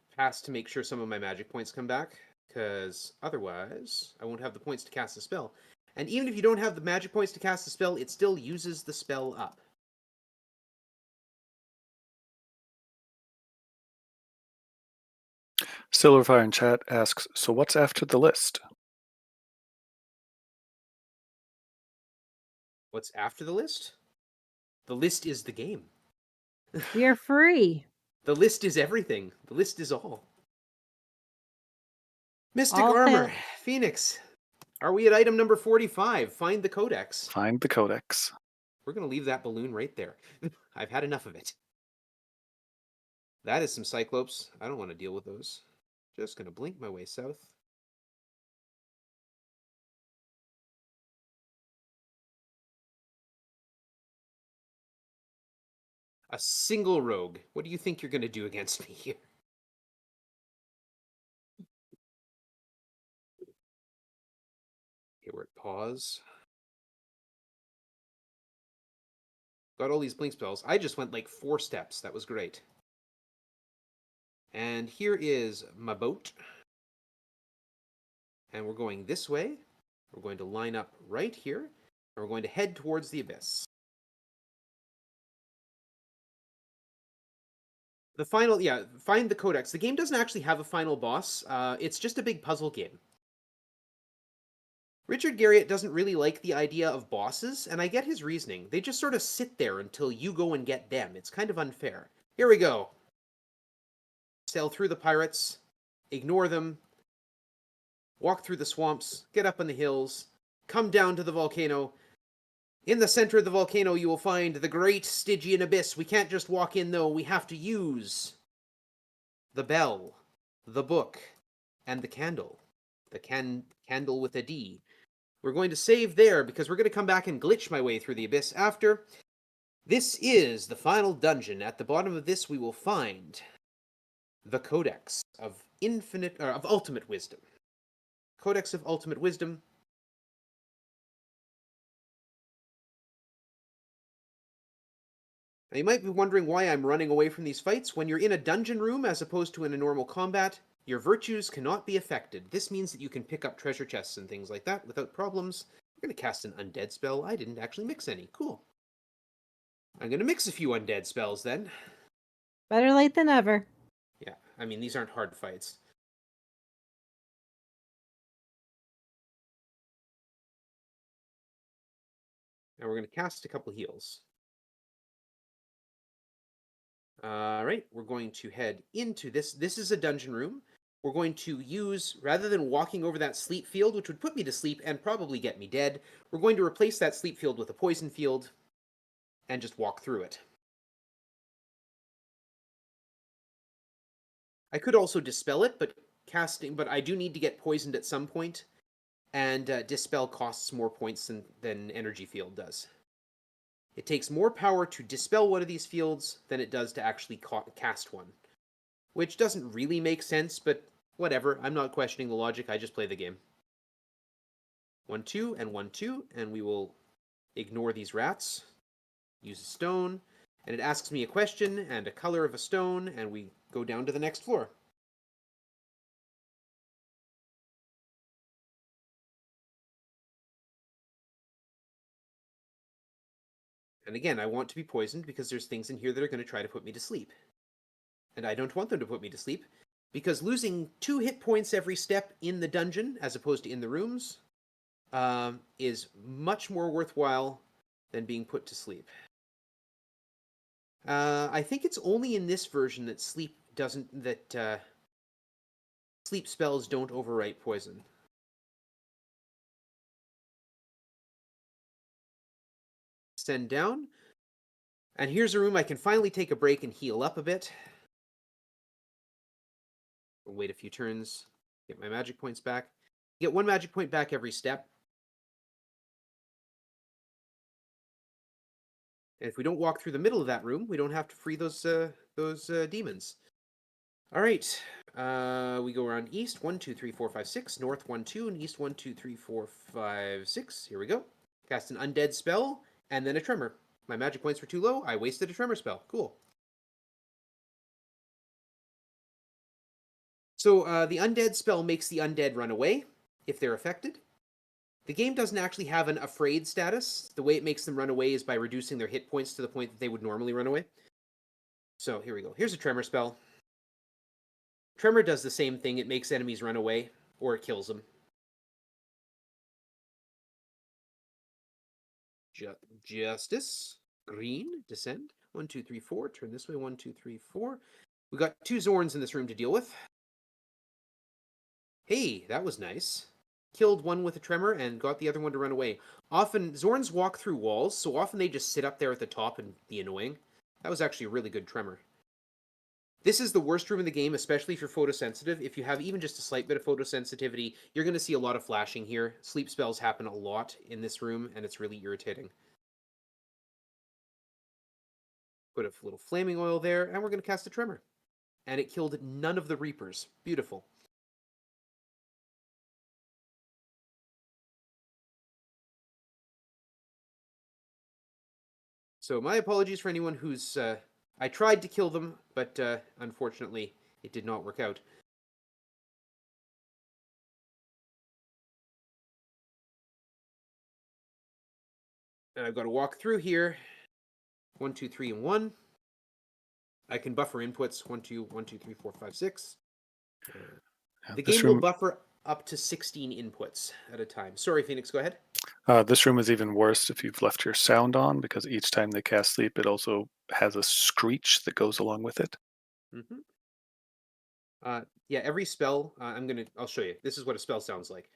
make sure some of my magic points come back, because otherwise I won't have the points to cast the spell. And even if you don't have the magic points to cast the spell, it still uses the spell up. Silverfire in chat asks, so what's after the list? What's after the list? The list is the game. We are free. The list is everything. The list is all. Mystic All Armor. hail. Phoenix. Are we at item number 45? Find the Codex. Find the Codex. We're going to leave that balloon right there. I've had enough of it. That is some Cyclopes. I don't want to deal with those. Just going to blink my way south. A single rogue. What do you think you're going to do against me here? Okay, we're at pause. Got all these blink spells. I just went like 4 steps. That was great. And here is my boat. And we're going this way. We're going to line up right here. And we're going to head towards the abyss. The final, find the Codex. The game doesn't actually have a final boss. It's just a big puzzle game. Richard Garriott doesn't really like the idea of bosses, and I get his reasoning. They just sort of sit there until you go and get them. It's kind of unfair. Here we go. Sail through the pirates, ignore them, walk through the swamps, get up on the hills, come down to the volcano. In the center of the volcano, you will find the great Stygian abyss. We can't just walk in, though. We have to use the bell, the book, and the candle. The candle with a D. We're going to save there because we're going to come back and glitch my way through the abyss after. This is the final dungeon. At the bottom of this, we will find the Codex of Ultimate Wisdom. Codex of Ultimate Wisdom. Now, you might be wondering why I'm running away from these fights. When you're in a dungeon room as opposed to in a normal combat, your virtues cannot be affected. This means that you can pick up treasure chests and things like that without problems. I'm going to cast an undead spell. I didn't actually mix any. Cool. I'm going to mix a few undead spells then. Better late than ever. Yeah, I mean, these aren't hard fights. Now we're going to cast a couple heals. All right, we're going to head into this. This is a dungeon room. We're going to use, rather than walking over that sleep field, which would put me to sleep and probably get me dead, we're going to replace that sleep field with a poison field. and just walk through it. I could also dispel it, but I do need to get poisoned at some point, and dispel costs more points than energy field does. It takes more power to dispel one of these fields than it does to actually cast one, which doesn't really make sense, but whatever. I'm not questioning the logic. I just play the game. 1, 2, and 1, 2, and we will ignore these rats. Use a stone, and it asks me a question and a color of a stone, and we go down to the next floor. And again, I want to be poisoned because there's things in here that are going to try to put me to sleep. And I don't want them to put me to sleep, because losing 2 hit points every step in the dungeon, as opposed to in the rooms, is much more worthwhile than being put to sleep. I think it's only in this version that sleep spells don't overwrite poison. Send down. And here's a room I can finally take a break and heal up a bit. We'll wait a few turns, get my magic points back. Get 1 magic point back every step. And if we don't walk through the middle of that room, we don't have to free those demons. All right, we go around east. 1, 2, 3, 4, 5, 6. North 1, 2, and east 1, 2, 3, 4, 5, 6. Here we go. Cast an undead spell and then a tremor. My magic points were too low. I wasted a tremor spell. Cool. So the undead spell makes the undead run away if they're affected. The game doesn't actually have an afraid status. The way it makes them run away is by reducing their hit points to the point that they would normally run away. So here we go. Here's a tremor spell. Tremor does the same thing. It makes enemies run away, or it kills them. Justice. Green. Descend. 1, 2, 3, 4. Turn this way. 1, 2, 3, 4. We got 2 Zorns in this room to deal with. Hey, that was nice. Killed one with a tremor and got the other one to run away. Often, Zorns walk through walls, so often they just sit up there at the top and be annoying. That was actually a really good tremor. This is the worst room in the game, especially if you're photosensitive. If you have even just a slight bit of photosensitivity, you're going to see a lot of flashing here. Sleep spells happen a lot in this room, and it's really irritating. Put a little flaming oil there, and we're going to cast a tremor. And it killed none of the Reapers. Beautiful. So my apologies for anyone who's... I tried to kill them, but unfortunately it did not work out. And I've got to walk through here. 1, 2, 3, and 1. I can buffer inputs. 1, 2, 1, 2, 3, 4, 5, 6. The game will buffer up to 16 inputs at a time. Sorry, Phoenix, go ahead. This room is even worse if you've left your sound on, because each time they cast sleep, it also has a screech that goes along with it. Mm-hmm. Yeah, every spell, I'll show you. This is what a spell sounds like.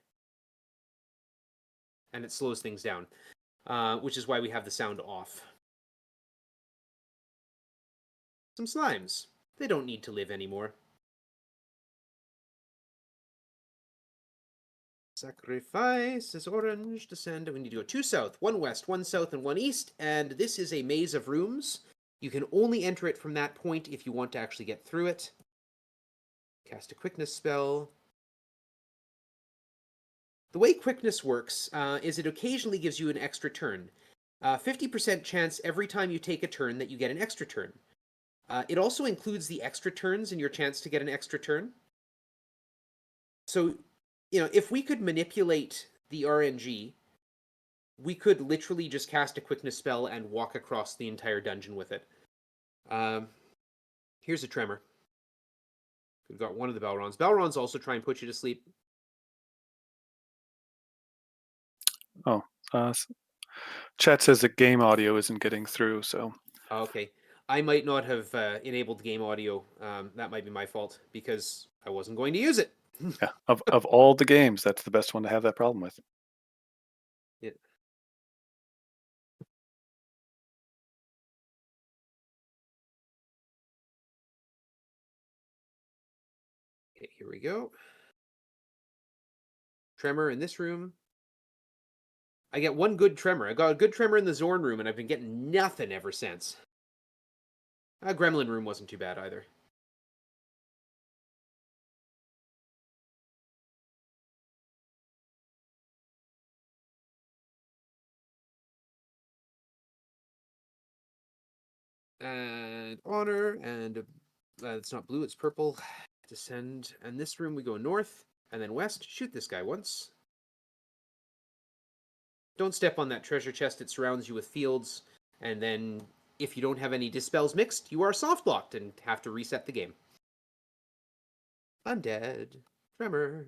And it slows things down, which is why we have the sound off. Some slimes. They don't need to live anymore. Sacrifice is orange, descend. We need to go 2 south, 1 west, 1 south, and 1 east. And this is a maze of rooms. You can only enter it from that point if you want to actually get through it. Cast a quickness spell. The way quickness works is it occasionally gives you an extra turn. 50% chance every time you take a turn that you get an extra turn. It also includes the extra turns in your chance to get an extra turn. So, if we could manipulate the RNG, we could literally just cast a quickness spell and walk across the entire dungeon with it. Here's a tremor. We've got one of the Balrons. Balrons also try and put you to sleep. Oh, chat says that game audio isn't getting through, so... Okay. I might not have enabled game audio. That might be my fault, because I wasn't going to use it. Yeah, of all the games, that's the best one to have that problem with. Yeah. we go. Tremor in this room. I get one good tremor. I got a good tremor in the Zorn room, and I've been getting nothing ever since. Gremlin room wasn't too bad either. And honor, and it's not blue, it's purple. Descend, and this room we go north, and then west. Shoot this guy once. Don't step on that treasure chest. It surrounds you with fields, and then if you don't have any dispels mixed, you are soft blocked and have to reset the game. Undead. Tremor.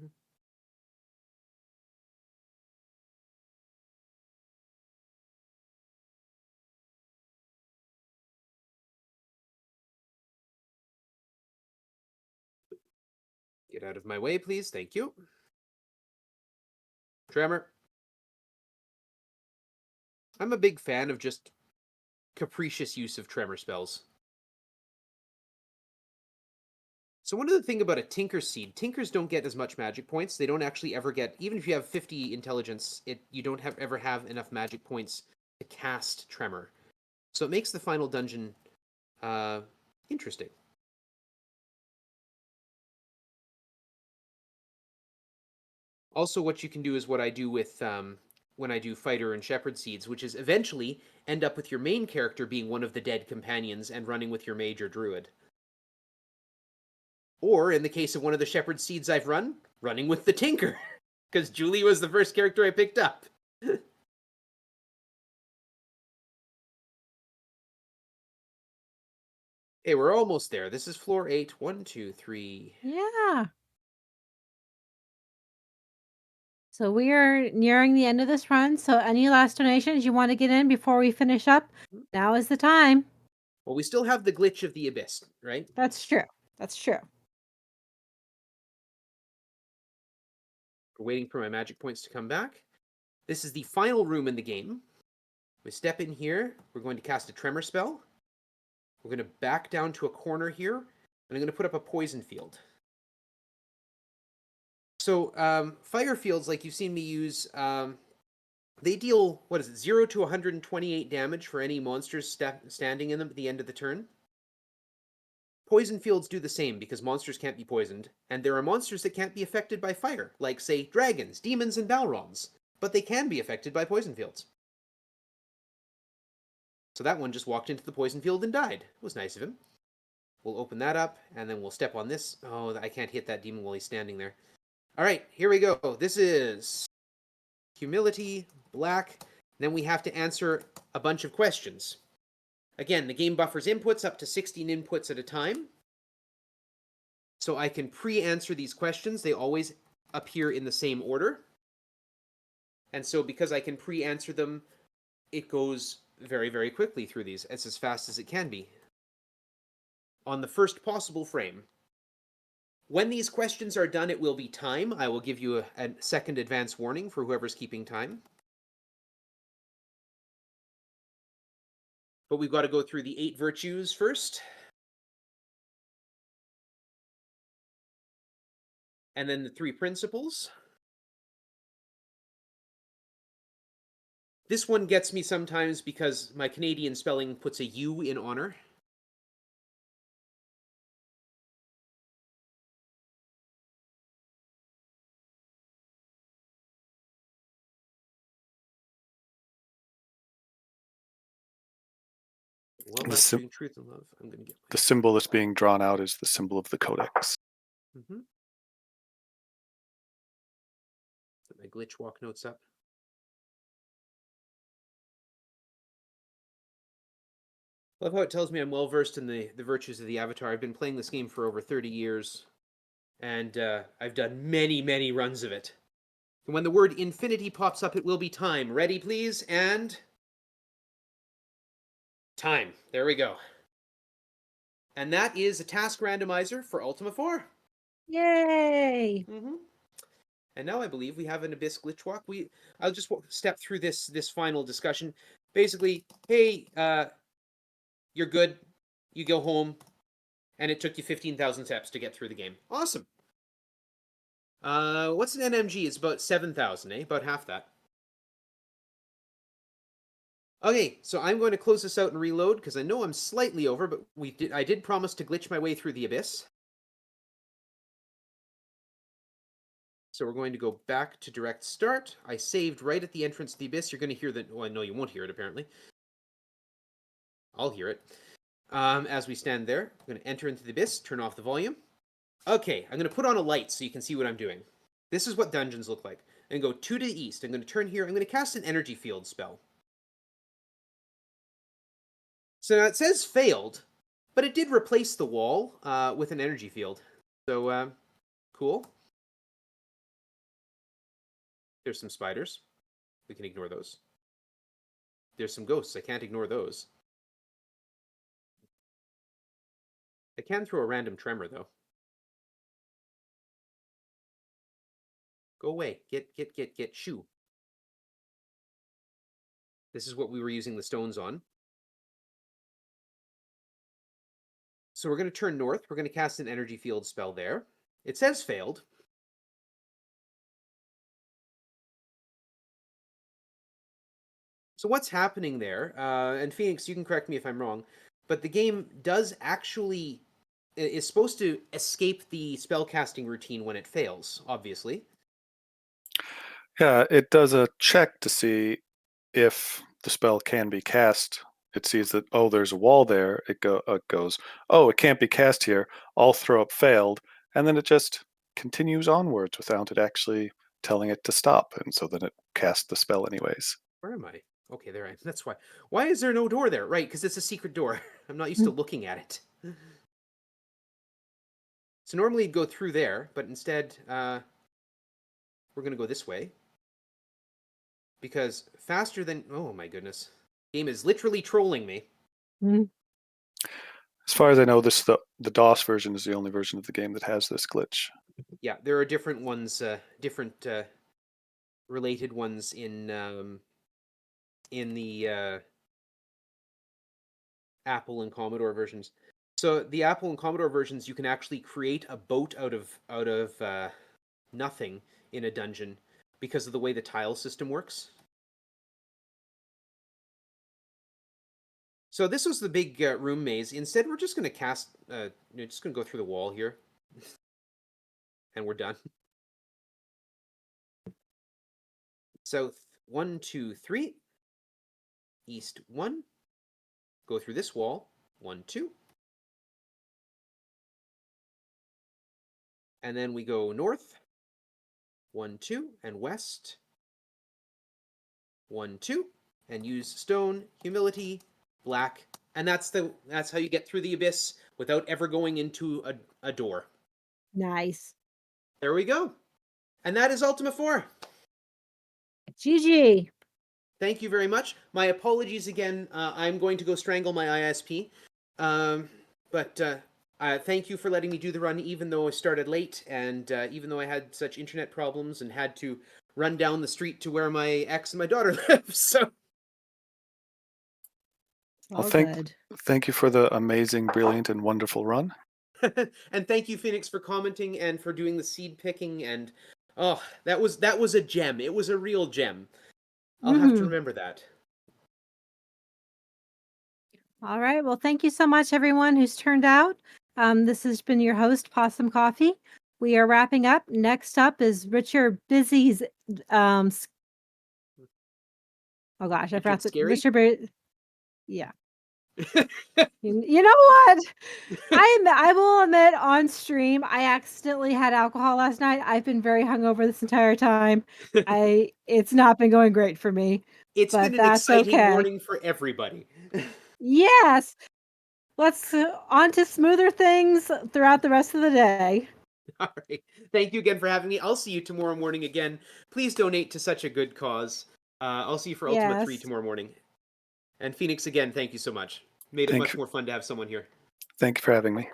Get out of my way, please. Thank you. Tremor. I'm a big fan of just capricious use of tremor spells. So one of the things about a Tinker Seed, Tinkers don't get as much magic points. They don't actually ever get, even if you have 50 intelligence, you don't ever have enough magic points to cast Tremor. So it makes the final dungeon interesting. Also, what you can do is what I do with when I do Fighter and Shepherd Seeds, which is eventually end up with your main character being one of the dead companions and running with your mage or druid. Or, in the case of one of the Shepherd Seeds I've run, running with the Tinker, because Julie was the first character I picked up. Hey, we're almost there. This is floor 8. 1, 2, 3. Yeah. So we are nearing the end of this run. So any last donations you want to get in before we finish up? Now is the time. Well, we still have the glitch of the abyss, right? That's true. That's true. We're waiting for my magic points to come back. This is the final room in the game. We step in here. We're going to cast a tremor spell. We're going to back down to a corner here, and I'm going to put up a poison field. So fire fields, like you've seen me use, they deal, 0 to 128 damage for any monsters standing in them at the end of the turn. Poison fields do the same because monsters can't be poisoned, and there are monsters that can't be affected by fire, like, say, dragons, demons, and Balrogs, but they can be affected by poison fields. So that one just walked into the poison field and died. It was nice of him. We'll open that up, and then we'll step on this. Oh, I can't hit that demon while he's standing there. All right, here we go. This is humility, black. Then we have to answer a bunch of questions. Again, the game buffers inputs up to 16 inputs at a time. So I can pre-answer these questions. They always appear in the same order. And so because I can pre-answer them, it goes very, very quickly through these. It's as fast as it can be. On the first possible frame. When these questions are done, it will be time. I will give you a second advance warning for whoever's keeping time. But we've got to go through the 8 virtues first. And then the 3 principles. This one gets me sometimes because my Canadian spelling puts a U in honor. Well, that's between truth and love. I'm going to get the symbol that's being drawn out is the symbol of the codex. Mm-hmm. Put my glitch walk notes up. Love how it tells me I'm well versed in the virtues of the Avatar. I've been playing this game for over 30 years, and I've done many, many runs of it. And when the word infinity pops up, it will be time. Ready, please, and time. There we go. And that is a task randomizer for Ultima 4. Yay! Mm-hmm. And now I believe we have an Abyss glitch walk. I'll just step through this final discussion. Basically, hey, you're good. You go home, and it took you 15,000 steps to get through the game. Awesome. What's an NMG? It's about 7,000, eh? About half that. Okay, so I'm going to close this out and reload because I know I'm slightly over, but I did promise to glitch my way through the abyss. So we're going to go back to direct start. I saved right at the entrance to the abyss. You're going to hear that. Well, no, you won't hear it apparently. I'll hear it. As we stand there, I'm going to enter into the abyss, turn off the volume. Okay, I'm going to put on a light so you can see what I'm doing. This is what dungeons look like. I'm going to go 2 to the east. I'm going to turn here. I'm going to cast an energy field spell. So now it says failed, but it did replace the wall with an energy field. So, cool. There's some spiders. We can ignore those. There's some ghosts. I can't ignore those. I can throw a random tremor, though. Go away. Get, shoo. This is what we were using the stones on. So we're going to turn north. We're going to cast an energy field spell there. It says failed. So what's happening there, and Phoenix, you can correct me if I'm wrong, but the game does actually, is supposed to escape the spellcasting routine when it fails, obviously. Yeah, it does a check to see if the spell can be cast. It sees that, oh, there's a wall there. It goes, oh, it can't be cast here. I'll throw up failed. And then it just continues onwards without it actually telling it to stop. And so then it casts the spell anyways. Where am I? Okay, there I am. That's why. Why is there no door there? Right, because it's a secret door. I'm not used to looking at it. So normally you'd go through there, but instead we're going to go this way. Because faster than... Oh my goodness. Game is literally trolling me. As far as I know, the DOS version is the only version of the game that has this glitch. Yeah, there are different ones, different related ones in the Apple and Commodore versions. So the Apple and Commodore versions, you can actually create a boat out of nothing in a dungeon because of the way the tile system works. So this was the big room maze. Instead, we're just going to cast. Just going to go through the wall here, and we're done. South 1, 2, 3. East 1. Go through this wall. 1, 2. And then we go north. 1, 2, and west. 1, 2, and use stone, humility, black, and that's how you get through the abyss without ever going into a door. Nice. There we go. And that is Ultima 4. GG. Thank you very much. My apologies again. I'm going to go strangle my ISP. But thank you for letting me do the run, even though I started late, and even though I had such internet problems and had to run down the street to where my ex and my daughter live. So, All good. Thank you for the amazing, brilliant, and wonderful run. And thank you, Phoenix, for commenting and for doing the seed picking. And oh, that was a gem. It was a real gem. I'll have to remember that. All right. Well, thank you so much, everyone who's turned out. This has been your host, Possum Coffee. We are wrapping up. Next up is Richard Busy's. Oh gosh, I forgot. Richard. Yeah. You know what? I will admit, on stream, I accidentally had alcohol last night. I've been very hungover this entire time. It's not been going great for me. It's been an exciting morning for everybody. Yes. Let's on to smoother things throughout the rest of the day. All right. Thank you again for having me. I'll see you tomorrow morning again. Please donate to such a good cause. I'll see you for Ultima 3 tomorrow morning. And Phoenix, again, thank you so much. Made it much more fun to have someone here. Thank you for having me.